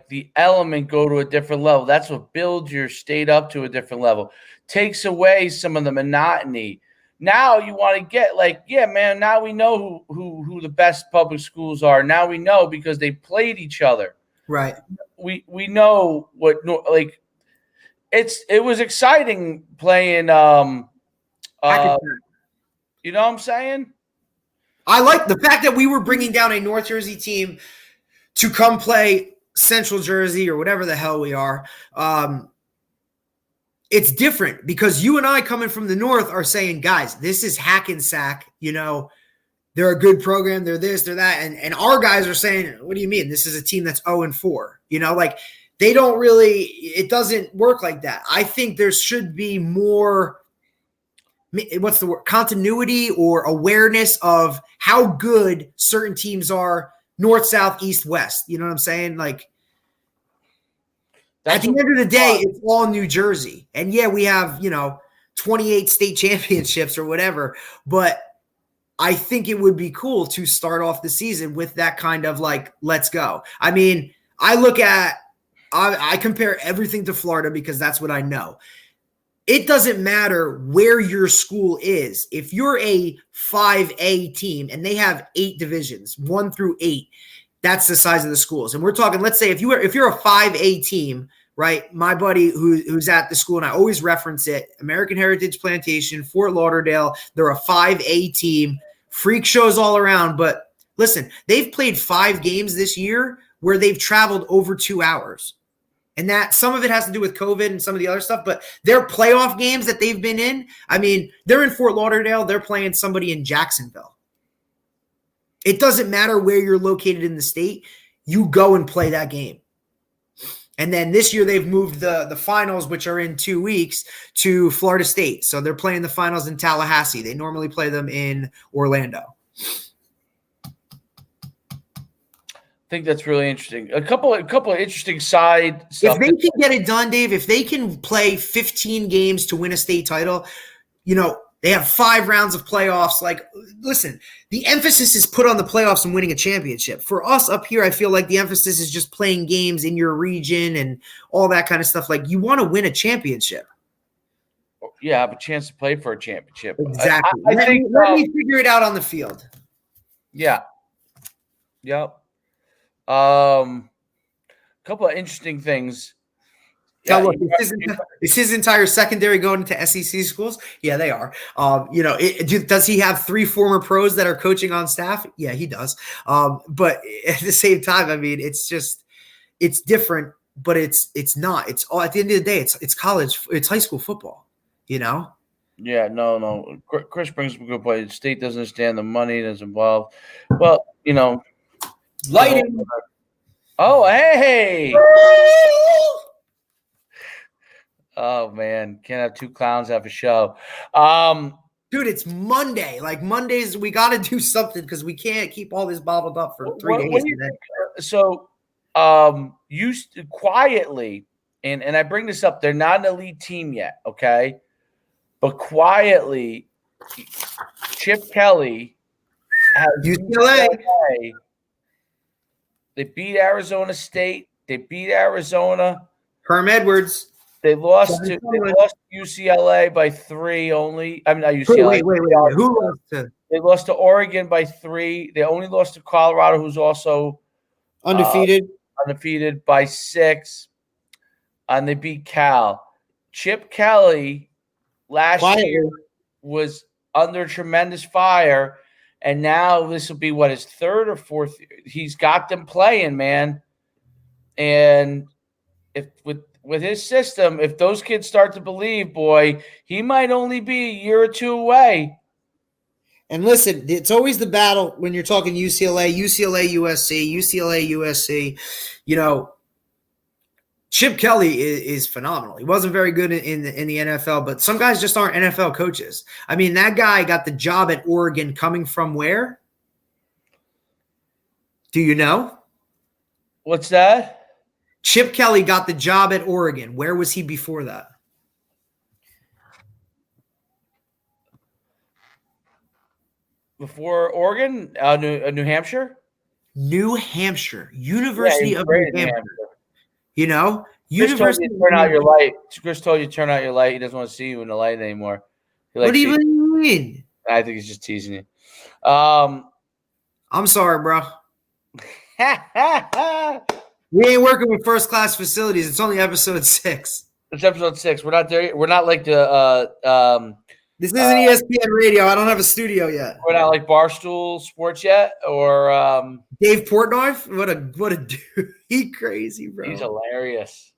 the element go to a different level. That's what builds your state up to a different level. Takes away some of the monotony. Now you want to get now we know who the best public schools are. Now we know because they played each other. Right. We know what it was exciting playing you know what I'm saying? I like the fact that we were bringing down a North Jersey team to come play Central Jersey or whatever the hell we are. It's different because you and I coming from the North are saying, guys, this is Hackensack. They're a good program. They're this, they're that. And our guys are saying, what do you mean? This is a team that's 0-4. They don't really, it doesn't work like that. I think there should be more what's the word? Continuity or awareness of how good certain teams are, north, south, east, west. You know what I'm saying? Like, at the end of the day, it's all New Jersey. And yeah, we have, 28 state championships or whatever, but I think it would be cool to start off the season with that kind of like, let's go. I mean, I compare everything to Florida because that's what I know. It doesn't matter where your school is. If you're a 5A team and they have 8 divisions, 1 through 8, that's the size of the schools. And we're talking, let's say if you're a 5A team, right? My buddy who's at the school, and I always reference it, American Heritage Plantation, Fort Lauderdale, they're a 5A team, freak shows all around. But listen, they've played 5 games this year where they've traveled over 2 hours. And that some of it has to do with COVID and some of the other stuff, but their playoff games that they've been in, I mean, they're in Fort Lauderdale, they're playing somebody in Jacksonville. It doesn't matter where you're located in the state, you go and play that game. And then this year they've moved the finals, which are in 2 weeks, to Florida State. So they're playing the finals in Tallahassee. They normally play them in Orlando. I think that's really interesting. A couple of interesting side stuff. If they can get it done, Dave, if they can play 15 games to win a state title, they have 5 rounds of playoffs. Like, listen, the emphasis is put on the playoffs and winning a championship. For us up here, I feel like the emphasis is just playing games in your region and all that kind of stuff. Like, you want to win a championship. Yeah, have a chance to play for a championship. Exactly. I think let me figure it out on the field. Yeah. Yep. Couple of interesting things. Yeah, look, is his entire secondary going into SEC schools? Yeah, they are. Does he have 3 former pros that are coaching on staff? Yeah, he does. But at the same time, I mean, it's different, but it's not. It's all at the end of the day, it's college, it's high school football. Yeah, no. Chris brings up a good point. The state doesn't understand the money that's involved. Well, lighting. Oh, hey. Oh man, can't have 2 clowns have a show. Dude, it's Monday. Like Mondays, we got to do something because we can't keep all this bottled up for 3 days. So, you quietly, and I bring this up. They're not an elite team yet, okay? But quietly, Chip Kelly has UCLA. They beat Arizona State. They beat Arizona. Herm Edwards. They lost to UCLA by 3 only. I mean, not UCLA. Wait. Who lost to? They lost to Oregon by 3. They only lost to Colorado, who's also undefeated by 6. And they beat Cal. Chip Kelly last year was under tremendous fire, and now this will be his 3rd or 4th. He's got them playing, man. And if with his system, if those kids start to believe, boy, he might only be a year or 2 away. And listen, it's always the battle when you're talking UCLA, USC. Chip Kelly is phenomenal. He wasn't very good in the NFL, but some guys just aren't NFL coaches. I mean, that guy got the job at Oregon coming from where? Do you know? What's that? Chip Kelly got the job at Oregon. Where was he before that? Before Oregon? New Hampshire? New Hampshire. University of New Hampshire. University. Turn out your light. Chris told you to turn out your light. He doesn't want to see you in the light anymore. What do you mean? I think he's just teasing you. I'm sorry, bro. We ain't working with first class facilities. It's only episode 6. It's episode 6. We're not there yet. We're not like the this isn't ESPN radio. I don't have a studio yet. We're not like Barstool Sports yet, or Dave Portnoy. What a dude. He crazy, bro. He's hilarious.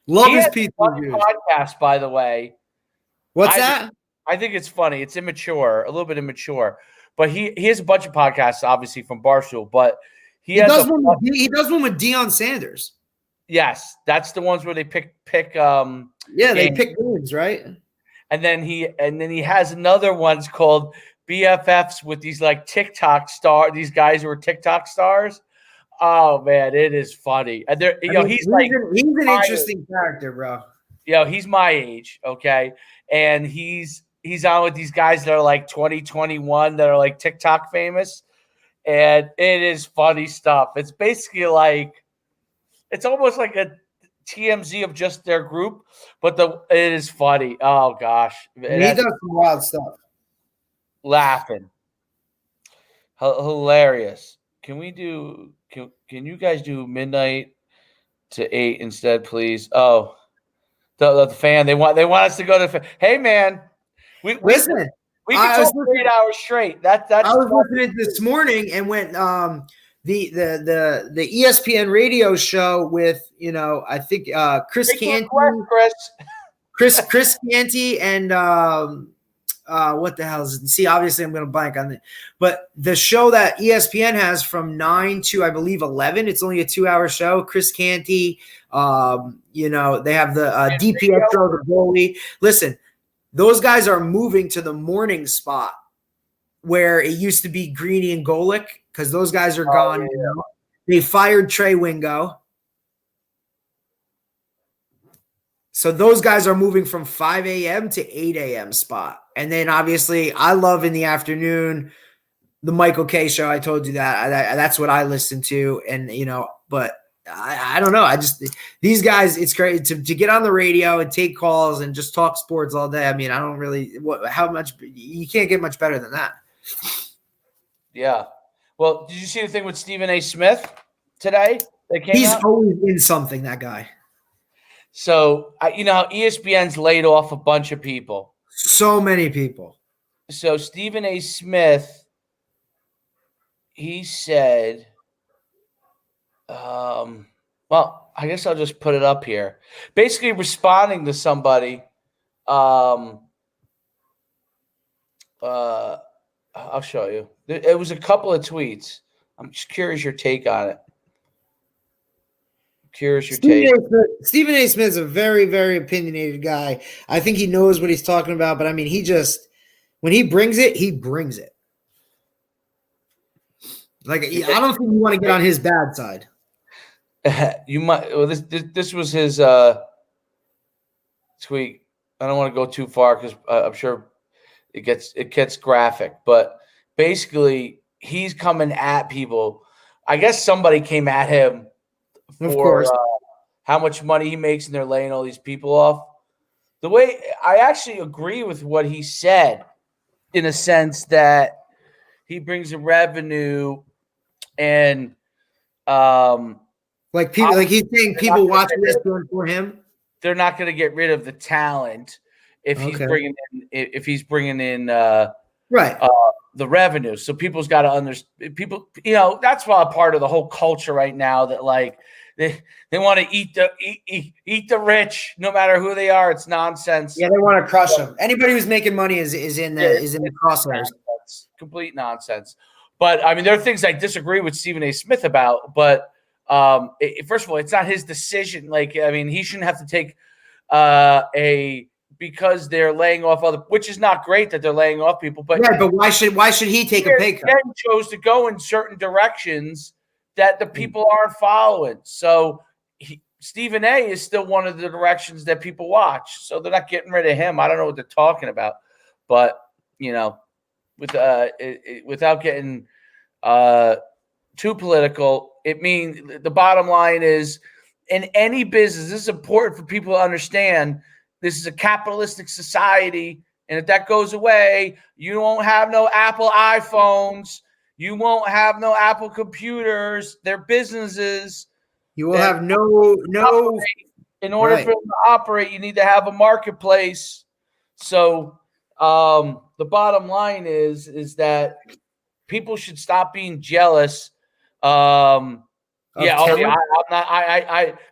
Love his pizza podcast, by the way. What's that? I think it's funny. It's immature, a little bit immature, but he has a bunch of podcasts, obviously from Barstool, but he does one with Deion Sanders. Yes, that's the ones where they pick. They pick games, right? and then he has another one. It's called BFFs with these like TikTok these guys who are TikTok stars. Oh man, it is funny. And they're he's an my interesting character, bro. he's my age, okay, and he's on with these guys that are like 2021 that are like TikTok famous, and it is funny stuff. It's basically like it's almost like a TMZ of just their group, but it is funny. Oh gosh, He does some wild stuff. Laughing, hilarious. Can we do? Can you guys do midnight to 8 instead, please? Oh, the fan they want us to go to. Hey man, we can talk 8 hours straight. That's. I was listening this morning and went the ESPN radio show with I think Chris Canty, Chris Canty and what the hell is it? See, obviously I'm going to blank on it, but the show that ESPN has from 9 to I believe 11, it's only a 2-hour show. Chris Canty, they have the DiPietro, the goalie. Listen, those guys are moving to the morning spot where it used to be Greeny and Golick because those guys are gone. Yeah. They fired Trey Wingo. So those guys are moving from 5 a.m. to 8 a.m. spot. And then obviously I love in the afternoon the Michael K show. I told you that. That's what I listen to. And, but I don't know. These guys, it's great to get on the radio and take calls and just talk sports all day. I mean, I don't really you can't get much better than that. Yeah. Well, did you see the thing with Stephen A. Smith today? He's always in something, that guy. So, how ESPN's laid off a bunch of people. So many people. So, Stephen A. Smith, he said, well, I guess I'll just put it up here. Basically responding to somebody, I'll show you. It was a couple of tweets. I'm just curious your take on it. Stephen A. Smith is a very, very opinionated guy. I think he knows what he's talking about, but I mean, when he brings it, he brings it. Like, I don't think you want to get on his bad side. You might. Well, this was his tweet. I don't want to go too far because I'm sure it gets graphic. But basically, he's coming at people. I guess somebody came at him for how much money he makes, and they're laying all these people off. The way I actually agree with what he said, in a sense that he brings in revenue, and like people, like he's saying, people watching this for him. They're not going to get rid of the talent if he's bringing in the revenue. So people's got to understand. People, that's why a part of the whole culture right now that like. They want to eat the rich, no matter who they are. It's nonsense. Yeah, they want to crush them. Anybody who's making money is in the crosshairs. Complete nonsense. But I mean, there are things I disagree with Stephen A. Smith about. But first of all, it's not his decision. Like, I mean, he shouldn't have to take because they're laying off other, which is not great that they're laying off people. But yeah, but why should he take a pay cut? He chose to go in certain directions that the people aren't following. So Stephen A. is still one of the directions that people watch. So they're not getting rid of him. I don't know what they're talking about. But, without getting too political, it means the bottom line is in any business, this is important for people to understand. This is a capitalistic society. And if that goes away, you won't have no Apple iPhones. You won't have no Apple computers. Their businesses. You will have no. In order for them to operate, you need to have a marketplace. So the bottom line is that people should stop being jealous. I'm not.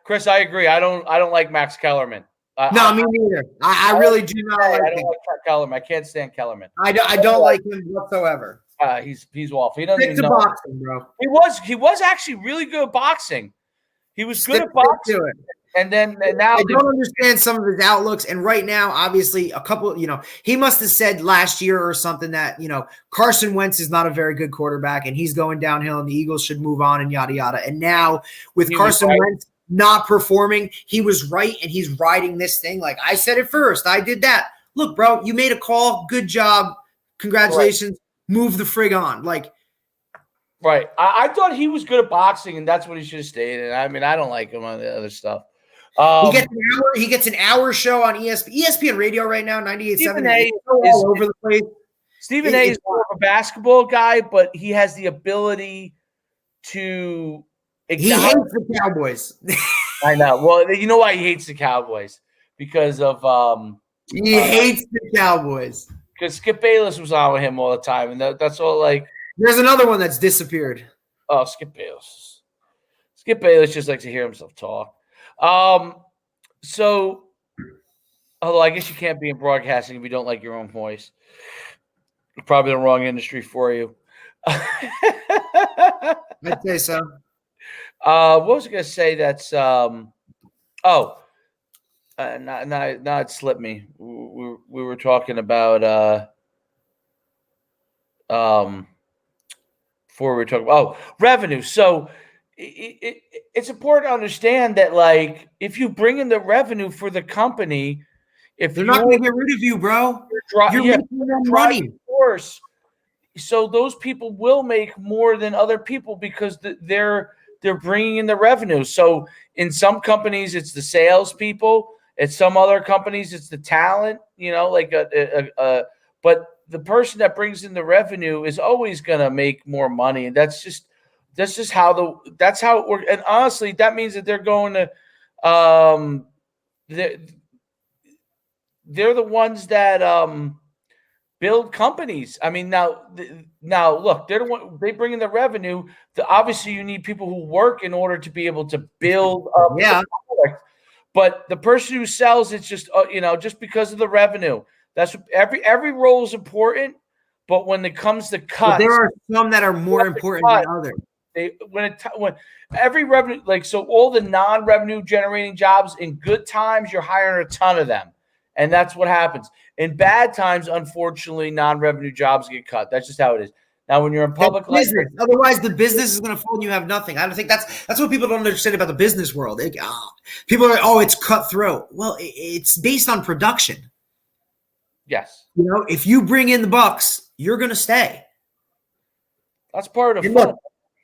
Chris, I agree. I don't like Max Kellerman. Me neither. I really do not like him. I don't like Kellerman. I can't stand Kellerman. I don't like him whatsoever. He's awful. He doesn't Stick even to know. boxing, bro. He was actually really good at boxing. He was good Stick at boxing, to it. and now I don't understand some of his outlooks. And right now, obviously, he must have said last year or something that, Carson Wentz is not a very good quarterback and he's going downhill and the Eagles should move on and yada, yada. And now with Carson Wentz not performing, he was right and he's riding this thing. Like I said it first. I did that. Look, bro, you made a call. Good job. Congratulations. Right. Move the frig on. Like, right. I thought he was good at boxing and that's what he should have stayed in. I mean, I don't like him on the other stuff. He gets an hour show on ESPN Radio right now, 98.7. All over the place. Stephen A. is more of a basketball guy, but he has the ability to. He hates the Cowboys. I know. Well, you know why he hates the Cowboys? Because of he hates the Cowboys. Because Skip Bayless was on with him all the time, and that's all. Like, there's another one that's disappeared. Oh, Skip Bayless. Skip Bayless just likes to hear himself talk. So, although I guess you can't be in broadcasting if you don't like your own voice. Probably the wrong industry for you. I'd say so. What was I going to say? That's now it slipped me. We were talking about before we were talking about revenue. So it's important to understand that, like, if you bring in the revenue for the company, if they're not going to get rid of you, bro, you're making them money. Course, so those people will make more than other people because they're bringing in the revenue. So in some companies, it's the salespeople. At some other companies, it's the talent. But the person that brings in the revenue is always going to make more money, and that's just how it works. And honestly, that means that they're going to they're the ones that build companies. I mean, now look, they're the one, they bring in the revenue. Obviously, you need people who work in order to be able to build up the product. But the person who sells, it's just just because of the revenue. That's what, every role is important. But when it comes to cuts, there are some that are more important than others. When every revenue, like, so all the non-revenue generating jobs, in good times, you're hiring a ton of them. And that's what happens. In bad times, unfortunately, non-revenue jobs get cut. That's just how it is. Now, when you're in public life, otherwise the business is going to fold and you have nothing. I don't think that's what people don't understand about the business world. People are like, oh, it's cutthroat. Well, it's based on production. Yes. If you bring in the bucks, you're going to stay. That's part of the fun.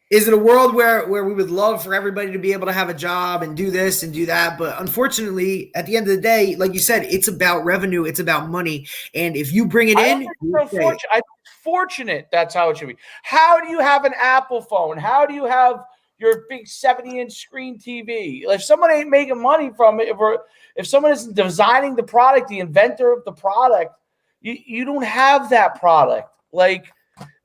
Is it a world where we would love for everybody to be able to have a job and do this and do that? But unfortunately, at the end of the day, like you said, it's about revenue. It's about money. And if you bring it in, I'm fortunate. That's how it should be. How do you have an Apple phone? How do you have your big 70-inch screen TV? If someone ain't making money from it, if someone isn't designing the product, the inventor of the product, you don't have that product. Like,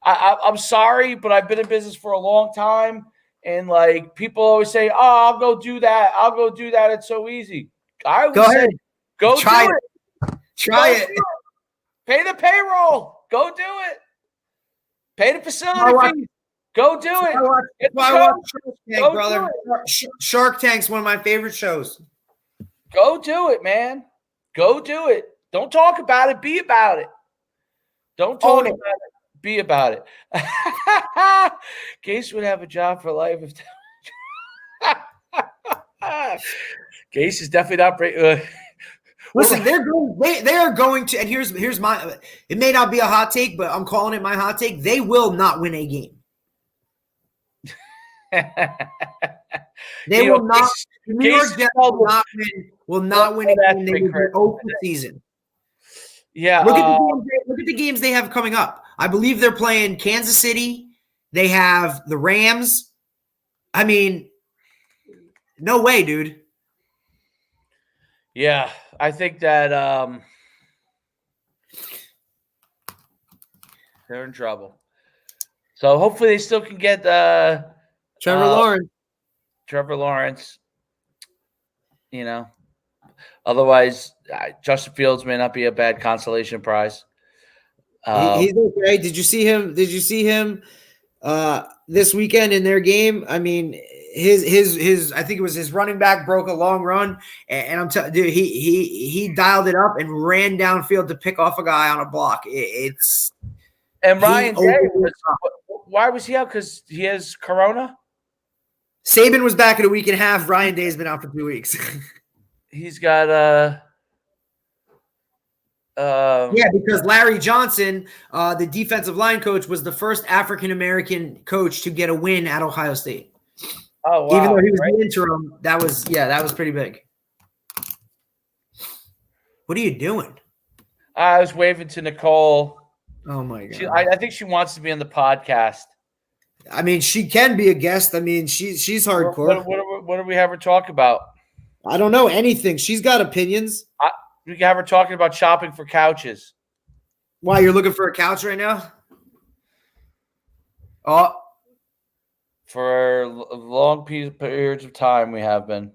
I'm sorry, but I've been in business for a long time, and like, people always say, "Oh, I'll go do that. I'll go do that. It's so easy." I would say, go try do it. Try it. Pay the payroll. Go do it. Pay the facility fee. Go do it. Shark Tank's one of my favorite shows. Go do it, man. Go do it. Don't talk about it. Be about it. Don't talk about it. Be about it. Gase would have a job for life. Gase is definitely not. Listen, they are going to, and here's my. It may not be a hot take, but I'm calling it my hot take. They will not win a game. They will not. New York Jets will not win a game. They will be open season. Yeah. Look at the games they have coming up. I believe they're playing Kansas City. They have the Rams. I mean, no way, dude. Yeah, I think that they're in trouble. So hopefully they still can get Trevor Lawrence. Trevor Lawrence. Otherwise, Justin Fields may not be a bad consolation prize. He's okay. Did you see him? this weekend in their game. I mean, his I think it was his running back broke a long run, and I'm telling dude, he dialed it up and ran downfield to pick off a guy on a block. It's And Ryan Day, why was he out? Because he has corona? Saban was back in a week and a half. Ryan Day's been out for 2 weeks. He's got yeah, because Larry Johnson, the defensive line coach, was the first African-American coach to get a win at Ohio State. Oh, wow. Even though he was the interim, that was pretty big. What are you doing? I was waving to Nicole. Oh, my God. I think she wants to be on the podcast. I mean, she can be a guest. I mean, she's hardcore. What do we have her talk about? I don't know anything. She's got opinions. We can have her talking about shopping for couches. Why, you're looking for a couch right now? Oh. For long periods of time, we have been.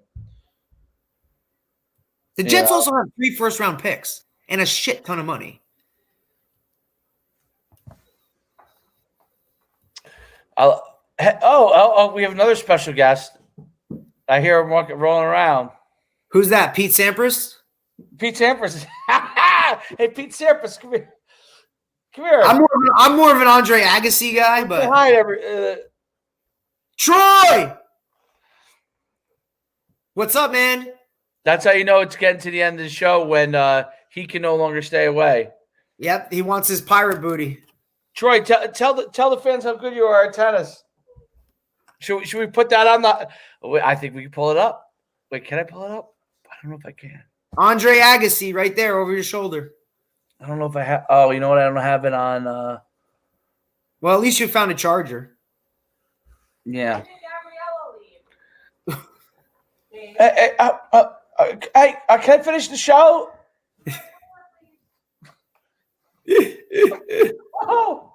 The Jets also have 3 first-round picks and a shit ton of money. We have another special guest. I hear him rolling around. Who's that? Pete Sampras? Pete Sampras. Hey, Pete Sampras, come here. Come here. I'm more of an Andre Agassi guy, but hi, Troy. What's up, man? That's how you know it's getting to the end of the show when he can no longer stay away. Yep, he wants his pirate booty. Troy, tell the fans how good you are at tennis. Should we put that on the? I think we can pull it up. Wait, can I pull it up? I don't know if I can. Andre Agassi, right there over your shoulder. I don't know if I have. Oh, you know what? I don't have it on. Well, at least you found a charger. Yeah. Hey, can I finish the show? Oh.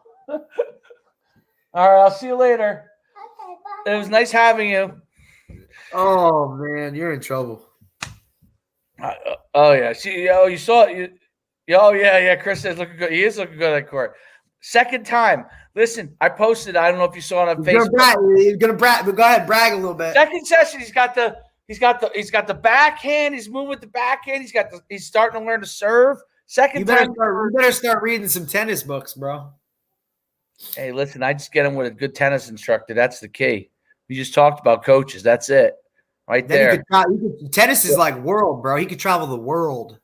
All right, I'll see you later. It was nice having you. Oh man, you're in trouble. Oh yeah, you saw it. Oh yeah. Chris is looking good. He is looking good at court. Second time. Listen, I posted. I don't know if you saw it on Facebook. He's gonna brag. But go ahead, brag a little bit. Second session. He's got the backhand. He's moving with the backhand. He's starting to learn to serve. You better start reading some tennis books, bro. Hey, listen, I just get him with a good tennis instructor. That's the key. We just talked about coaches. That's it. Right there. Tennis is like world, bro. He could travel the world.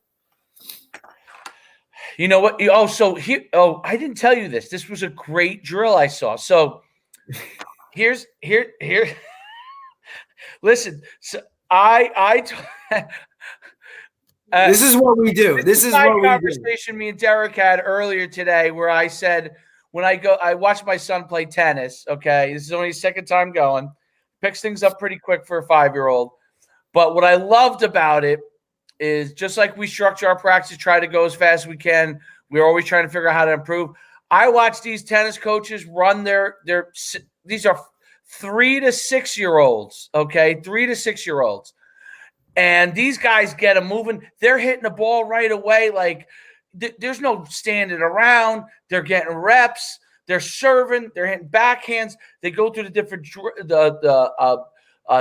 You know what? I didn't tell you this. This was a great drill I saw. So here. Listen, so this is what we do. This is what we do. Conversation me and Derek had earlier today where I said, when I watched my son play tennis, okay, this is only his second time going, picks things up pretty quick for a 5-year-old. But what I loved about it is just like we structure our practice, try to go as fast as we can. We're always trying to figure out how to improve. I watch these tennis coaches run these are 3 to 6-year-olds, okay, 3 to 6-year-olds. And these guys get them moving. They're hitting the ball right away. Like there's no standing around. They're getting reps. They're serving. They're hitting backhands. They go through the different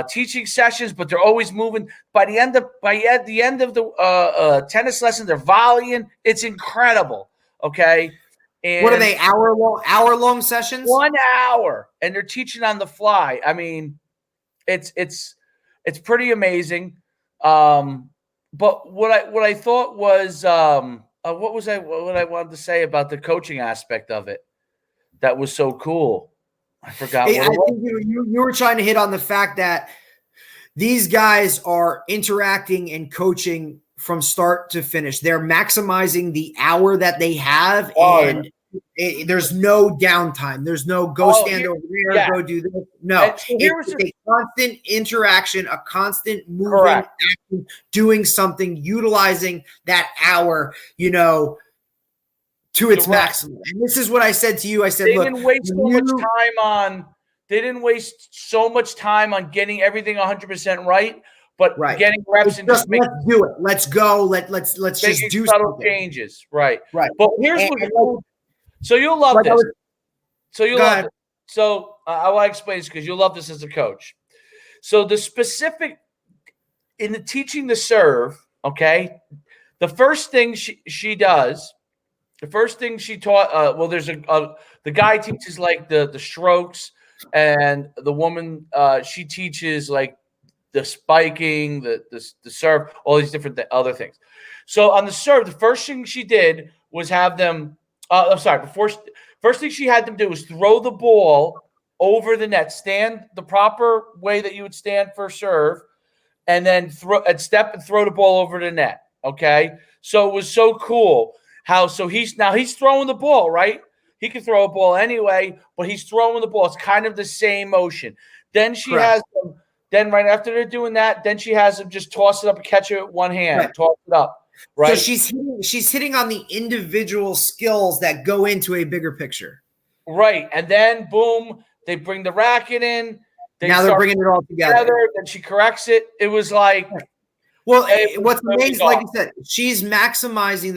teaching sessions, but they're always moving. By the end of the tennis lesson, they're volleying. It's incredible. Okay. And what are they? Hour long sessions? 1 hour, and they're teaching on the fly. I mean, it's pretty amazing. But what I thought was what I wanted to say about the coaching aspect of it that was so cool. I forgot. I think you were trying to hit on the fact that these guys are interacting and coaching from start to finish. They're maximizing the hour that they have, and there's no downtime. There's no stand over there, go do this. No, it's a constant interaction, a constant moving, action, doing something, utilizing that hour, to its maximum. And this is what I said to you. I said, they didn't waste so much time on getting everything 100% right, but getting reps and just let's do it. Let's go. Let's just do subtle something. changes. Right. Right. But here's so you'll love this. So you'll love this. So I want to explain this because you'll love this as a coach. So the specific in the teaching the serve, okay, the first thing she does, the first thing she taught, well, there's the guy teaches like the strokes, and the woman she teaches like the spiking, the serve, all these different other things. So on the serve, the first thing she did was have them. I'm sorry. First thing she had them do was throw the ball over the net, stand the proper way that you would stand for a serve, and then step and throw the ball over the net. Okay, so it was so cool how he's throwing the ball, right? He can throw a ball anyway, but he's throwing the ball. It's kind of the same motion. Then she has them. Then right after they're doing that, then she has them just toss it up and catch it with one hand, toss it up. Right. So she's hitting on the individual skills that go into a bigger picture. Right. And then boom, they bring the racket in. Now they're bringing it all together. Then she corrects it. It was like, well, what's amazing, like you said, she's maximizing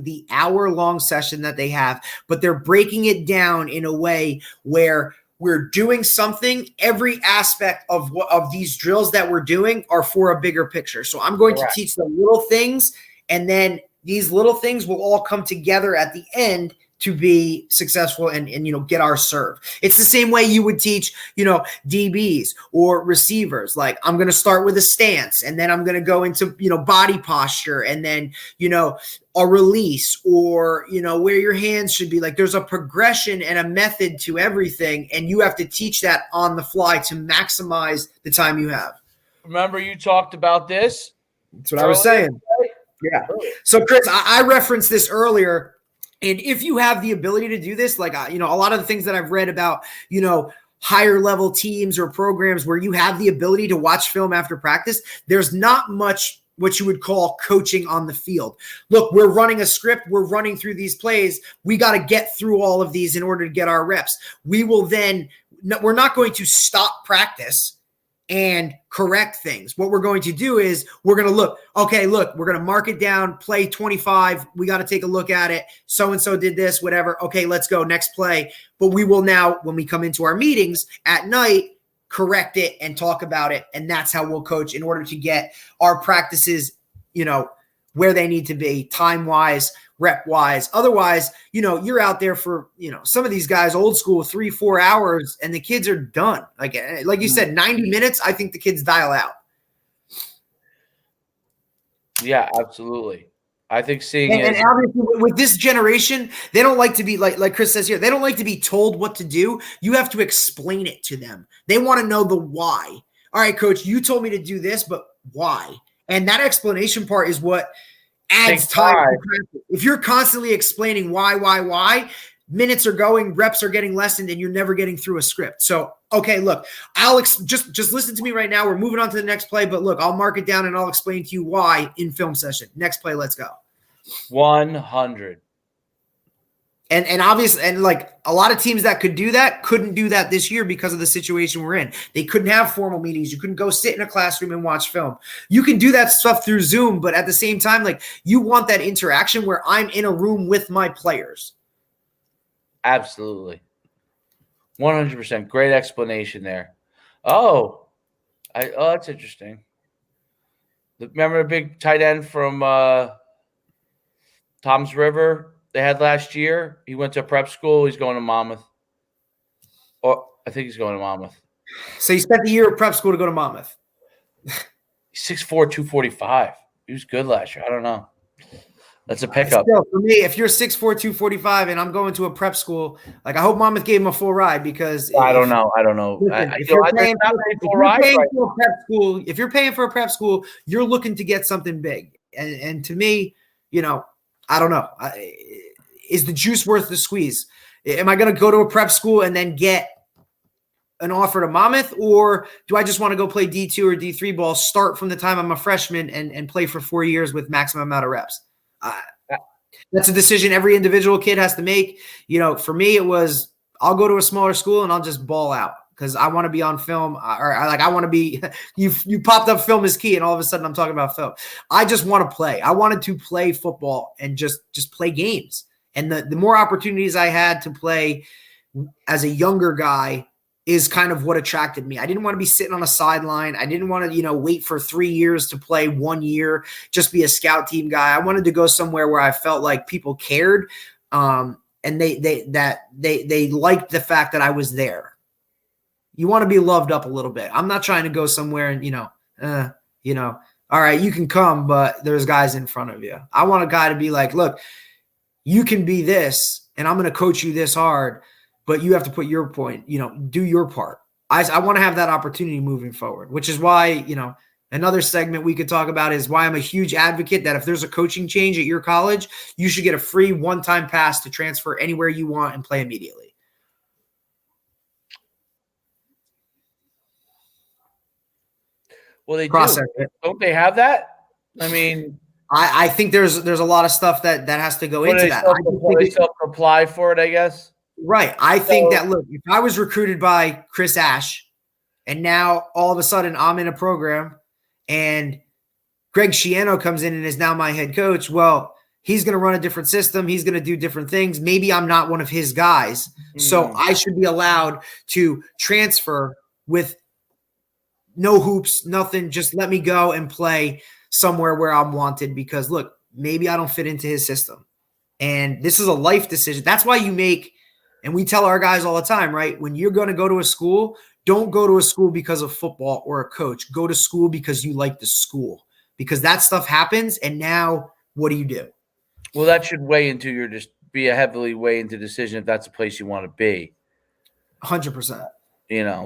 the hour-long session that they have, but they're breaking it down in a way where we're doing something. Every aspect of these drills that we're doing are for a bigger picture. So I'm going to teach the little things, and then these little things will all come together at the end to be successful and get our serve. It's the same way you would teach, DBs or receivers. Like, I'm going to start with a stance, and then I'm going to go into, body posture, and then, a release, or, where your hands should be. Like, there's a progression and a method to everything, and you have to teach that on the fly to maximize the time you have. Remember you talked about this? That's what I was saying. Yeah. So, Chris, I referenced this earlier. And if you have the ability to do this, like, a lot of the things that I've read about, higher level teams or programs where you have the ability to watch film after practice, there's not much what you would call coaching on the field. Look, we're running a script. We're running through these plays. We got to get through all of these in order to get our reps. We're not going to stop practice and correct things. What we're going to do is we're going to we're going to mark it down, play 25. We got to take a look at it. So-and-so did this, whatever. Okay, let's go, next play. But we will now, when we come into our meetings at night, correct it and talk about it. And that's how we'll coach in order to get our practices, where they need to be, time-wise, rep-wise. Otherwise, you're out there for, some of these guys, old school, 3-4 hours, and the kids are done. Like you said, 90 minutes, I think the kids dial out. Yeah, absolutely. I think and obviously with this generation, they don't like to be like Chris says here, they don't like to be told what to do. You have to explain it to them. They want to know the why. All right, coach, you told me to do this, but why? And that explanation part is what adds time. If you're constantly explaining why, minutes are going, reps are getting lessened, and you're never getting through a script. So, okay, look, Alex, just listen to me right now. We're moving on to the next play, but look, I'll mark it down and I'll explain to you why in film session. Next play, let's go. 100. And obviously, and like a lot of teams that could do that couldn't do that this year because of the situation we're in. They couldn't have formal meetings. You couldn't go sit in a classroom and watch film. You can do that stuff through Zoom, but at the same time, like, you want that interaction where I'm in a room with my players. Absolutely. 100%. Great explanation there. That's interesting. Remember the big tight end from Toms River they had last year? He went to prep school. He's going to Monmouth. Or I think he's going to Monmouth. So he spent the year at prep school to go to Monmouth. He's 6'4", 245. He was good last year. I don't know. That's a pickup. Still, for me, if you're 6'4", 245 and I'm going to a prep school, like, I hope Monmouth gave him a full ride because I don't know. Listen, if you're paying for a prep school, you're looking to get something big. And to me, I don't know. Is the juice worth the squeeze? Am I going to go to a prep school and then get an offer to Monmouth, or do I just want to go play D2 or D3 ball, start from the time I'm a freshman and play for 4 years with maximum amount of reps? That's a decision every individual kid has to make. For me, it was, I'll go to a smaller school and I'll just ball out because I want to be on film, or I want to be, you popped up film is key, and all of a sudden I'm talking about film. I just want to play. I wanted to play football and just play games. And the more opportunities I had to play as a younger guy is kind of what attracted me. I didn't want to be sitting on a sideline. I didn't want to, wait for 3 years to play 1 year, just be a scout team guy. I wanted to go somewhere where I felt like people cared. And they liked the fact that I was there. You want to be loved up a little bit. I'm not trying to go somewhere and, all right, you can come, but there's guys in front of you. I want a guy to be like, look, you can be this, and I'm going to coach you this hard, but you have to put your point, do your part. I want to have that opportunity moving forward, which is why, another segment we could talk about is why I'm a huge advocate that if there's a coaching change at your college, you should get a free one-time pass to transfer anywhere you want and play immediately. Well, they Process do. it. Don't they have that? I mean, I think there's a lot of stuff that has to go into that. They still apply for it, I guess. Right. I think that, look, if I was recruited by Chris Ash and now all of a sudden I'm in a program and Greg Schiano comes in and is now my head coach, well, he's going to run a different system. He's going to do different things. Maybe I'm not one of his guys. So I should be allowed to transfer with no hoops, nothing. Just let me go and play somewhere where I'm wanted because, look, maybe I don't fit into his system. And this is a life decision. That's why you make, and we tell our guys all the time, right? When you're going to go to a school, don't go to a school because of football or a coach. Go to school because you like the school, because that stuff happens. And now what do you do? Well, that should weigh into your heavily weigh into decision if that's a place you want to be. 100%.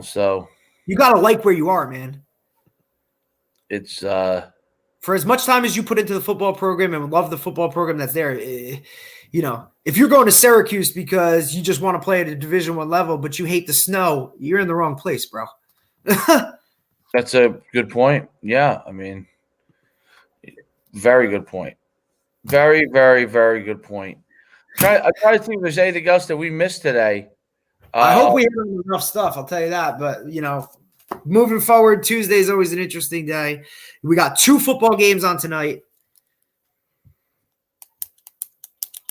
So you got to like where you are, man. It's for as much time as you put into the football program and love the football program that's there, if you're going to Syracuse because you just want to play at a Division I level, but you hate the snow, you're in the wrong place, bro. That's a good point. Yeah, I mean, very good point. Very, very, very good point. I try to think if there's anything else that we missed today. I hope we have enough stuff, I'll tell you that. But, moving forward, Tuesday is always an interesting day. We got 2 football games on tonight.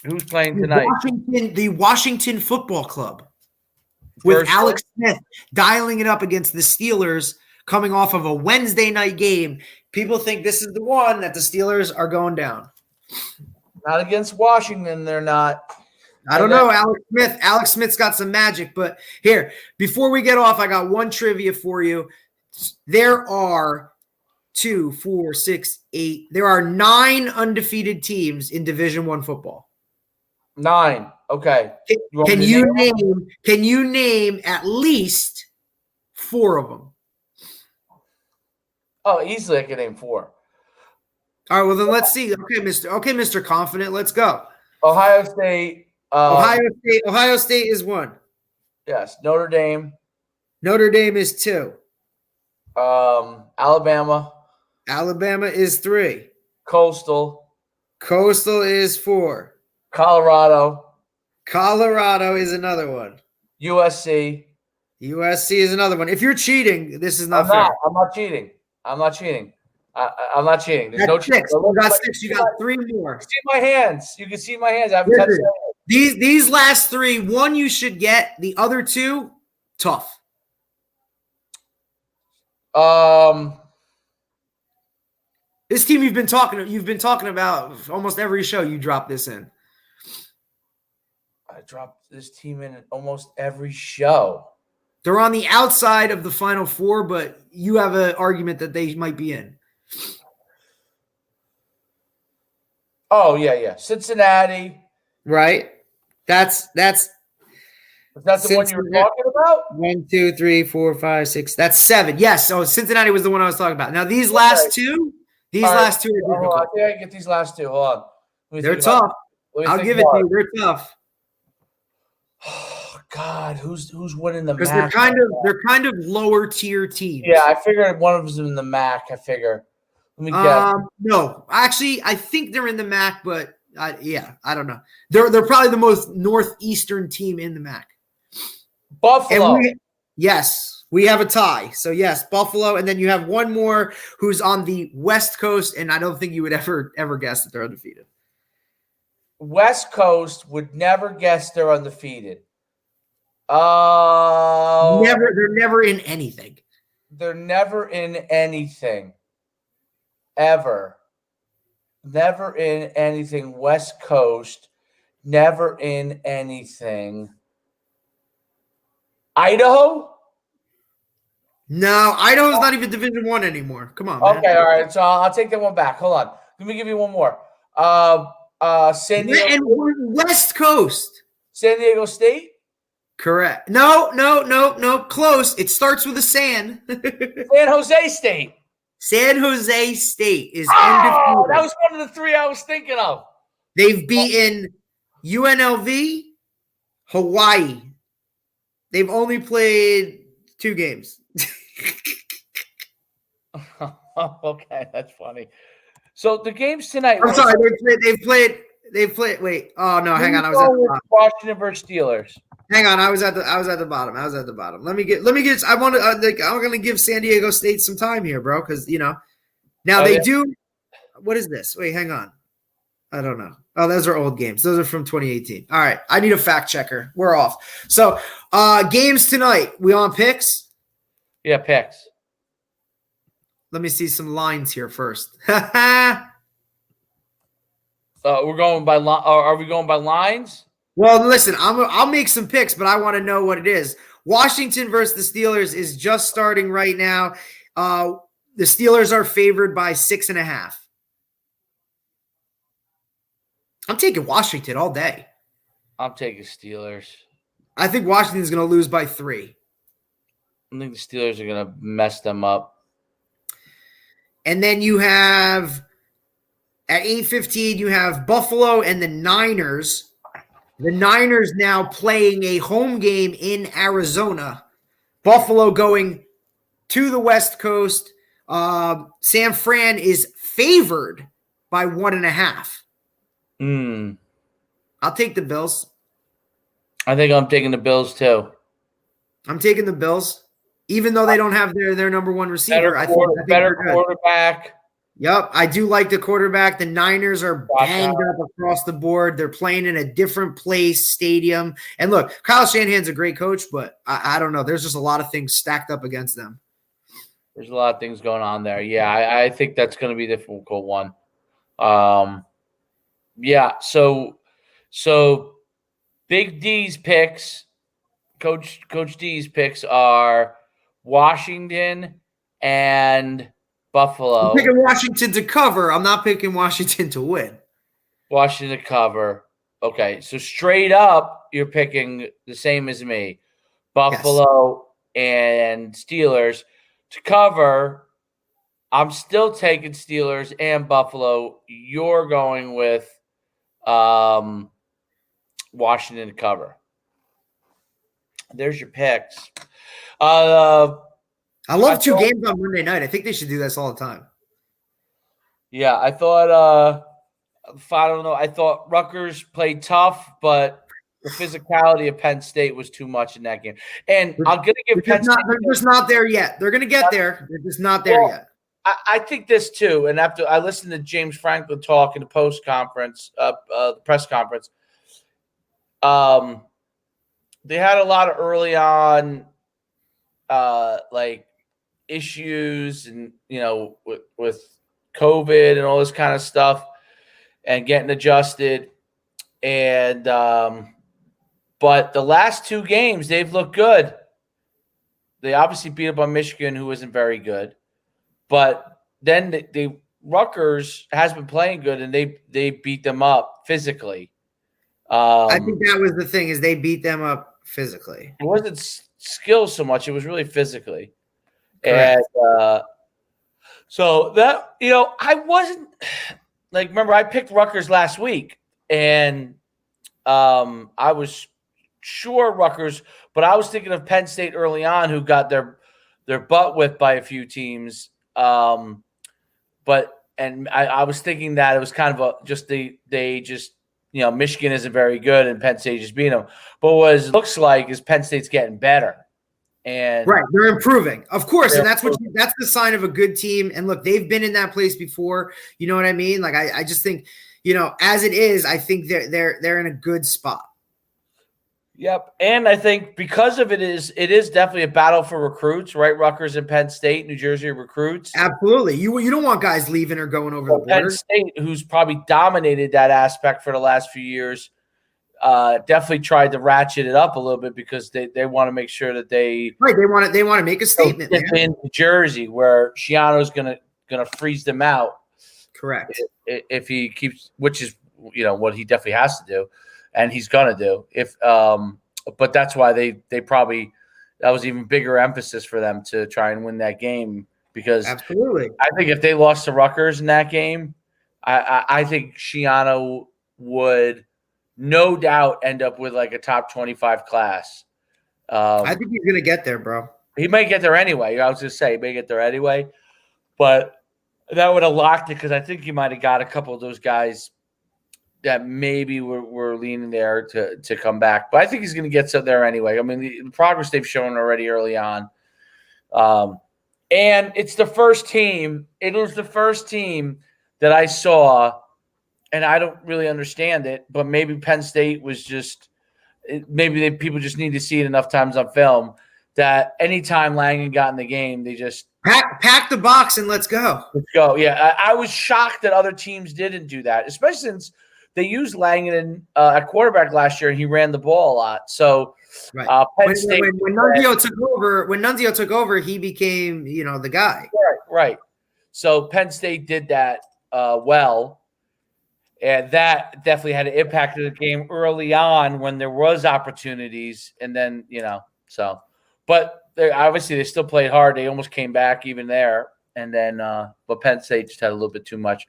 Who's playing tonight? The Washington Football Club with Alex Smith dialing it up against the Steelers coming off of a Wednesday night game. People think this is the one that the Steelers are going down. Not against Washington, they're not. I don't know, Alex Smith's got some magic, but here, before we get off, I got one trivia for you. There are 2, 4, 6, 8. There are 9 undefeated teams in Division I football. 9. Okay. Can you name at least 4 of them? Oh, easily I can name 4. All right, well then let's see. Okay, Mr. Confident, let's go. Ohio State. Ohio State is 1. Yes. Notre Dame. Notre Dame is 2. Alabama. Alabama is 3. Coastal is 4. Colorado is another one. USC is another one. If you're cheating, this is not fair. I'm not cheating. I'm not cheating. There's no cheating. 6. You got 6. You got 3 more. See my hands. You can see my hands. I haven't touched them. These last 3, 1 you should get. The other 2, tough. This team you've been talking about almost every show. You drop this in. I dropped this team in almost every show. They're on the outside of the Final Four, but you have an argument that they might be in. Oh yeah. Cincinnati. Right. That's Is that the one you were talking about? 1, 2, 3, 4, 5, 6. That's 7. Yes. So Cincinnati was the one I was talking about. Now these last 2 are difficult. I think I can get these last 2. Hold on. They're tough. I'll give it to you. They're tough. Oh God, who's winning the MAC? Because they're kind of lower tier teams. Yeah, I figured one of them in the MAC. I figure. Let me guess. No, actually, I think they're in the MAC, but I don't know. They're probably the most northeastern team in the MAC. Buffalo. Yes, we have a tie. So yes, Buffalo, and then you have one more who's on the West Coast, and I don't think you would ever guess that they're undefeated. West Coast would never guess they're undefeated. Never. They're never in anything. They're never in anything. Ever. Never in anything. West Coast. Never in anything. Idaho? No, Idaho's not even Division I anymore. Come on, man. Okay, all right. So I'll take that one back. Hold on. Let me give you one more. San Diego. And West Coast. San Diego State? Correct. No. Close. It starts with a San. San Jose State. San Jose State is Oh, undefeated. that was one of the three I was thinking of. They've beaten UNLV, Hawaii. They've only played 2 games. Okay, that's funny. So the games tonight. I'm sorry. They've played. Wait. Oh no. Hang on. I was at the bottom. Washington versus Steelers. Hang on. I was at the bottom. Let me get. I want to. I'm going to give San Diego State some time here, bro, because now they do. What is this? Wait. Hang on. I don't know. Oh, those are old games. Those are from 2018. All right. I need a fact checker. We're off. So, games tonight. We on picks? Yeah, picks. Let me see some lines here first. We're going by are we going by lines? Well, listen, I'll make some picks, but I want to know what it is. Washington versus the Steelers is just starting right now. The Steelers are favored by 6.5. I'm taking Washington all day. I'm taking Steelers. I think Washington's going to lose by 3. I think the Steelers are going to mess them up. And then you have at 8:15, you have Buffalo and the Niners. The Niners now playing a home game in Arizona. Buffalo going to the West Coast. San Fran is favored by 1.5. I'll take the Bills. I think I'm taking the Bills too. I'm taking the Bills. Even though they don't have their number one receiver. I think better quarterback. Yep, I do like the quarterback. The Niners are banged up across the board. They're playing in a different place, stadium. And look, Kyle Shanahan's a great coach, but I don't know. There's just a lot of things stacked up against them. There's a lot of things going on there. Yeah, I think that's going to be a difficult one. Yeah, so Big D's picks, Coach D's picks are Washington and Buffalo. I'm picking Washington to cover. I'm not picking Washington to win. Washington to cover. Okay, so straight up, you're picking the same as me. Buffalo and Steelers to cover. I'm still taking Steelers and Buffalo. You're going with Washington to cover. There's your picks. I love 2 games on Monday night. I think they should do this all the time. Yeah, I thought I don't know. I thought Rutgers played tough, but the physicality of Penn State was too much in that game. And I'm going to give Penn State. They're just not there yet. They're going to get there. They're just not there yet. I think this too. And after I listened to James Franklin talk in the post conference, the press conference, they had a lot of early on, like issues and with COVID and all this kind of stuff, and getting adjusted. And but the last 2 games they've looked good. They obviously beat up on Michigan, who isn't very good, but then the Rutgers has been playing good, and they beat them up physically. I think that was the thing, is they beat them up physically. It wasn't skill so much; it was really physically. Correct. And so that I wasn't like. Remember, I picked Rutgers last week, and I was sure Rutgers, but I was thinking of Penn State early on, who got their butt whipped by a few teams. I was thinking that it was kind of Michigan isn't very good and Penn State just beat them. But what it looks like is Penn State's getting better. And right, they're improving, of course, and that's the sign of a good team. And look, they've been in that place before. You know what I mean? Like I just think, as it is, I think they're in a good spot. Yep. And I think because of it is definitely a battle for recruits, right? Rutgers and Penn State, New Jersey recruits. Absolutely. You don't want guys leaving or going over the Penn border. State, who's probably dominated that aspect for the last few years, definitely tried to ratchet it up a little bit because they want to make sure that they Right. They want to make a statement, man. in New Jersey where Shiano's gonna freeze them out Correct. if he keeps, which is what he definitely has to do, and he's gonna do. But that's why they probably, that was even bigger emphasis for them to try and win that game, because Absolutely. I think if they lost to Rutgers in that game, I think Shiano would no doubt end up with like a top 25 class. I think he's gonna get there, bro. He may get there anyway. I was just saying, he may get there anyway, but that would have locked it, because I think you might have got a couple of those guys that maybe were leaning there to come back. But I think he's going to get some there anyway. I mean, the progress they've shown already early on. And it's the first team. It was the first team that I saw, and I don't really understand it, but maybe Penn State was just – people just need to see it enough times on film that anytime Langen got in the game, they just – pack the box and let's go. Let's go. Yeah, I was shocked that other teams didn't do that, especially since – they used Langen at quarterback last year, and he ran the ball a lot. So, right. Penn State. When Nunzio took over, he became the guy. Right. So Penn State did that well, and that definitely had an impact on the game early on when there was opportunities, and then so. But obviously they still played hard. They almost came back even there, and then but Penn State just had a little bit too much.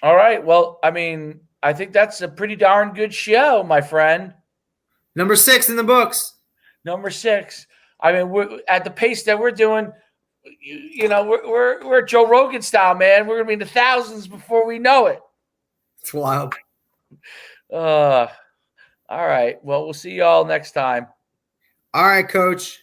All right. Well, I mean, I think that's a pretty darn good show, my friend. Number 6 in the books. Number 6. I mean, we're at the pace that we're doing. We're Joe Rogan style, man. We're gonna be in the thousands before we know it. It's wild. All right. Well, we'll see y'all next time. All right, Coach.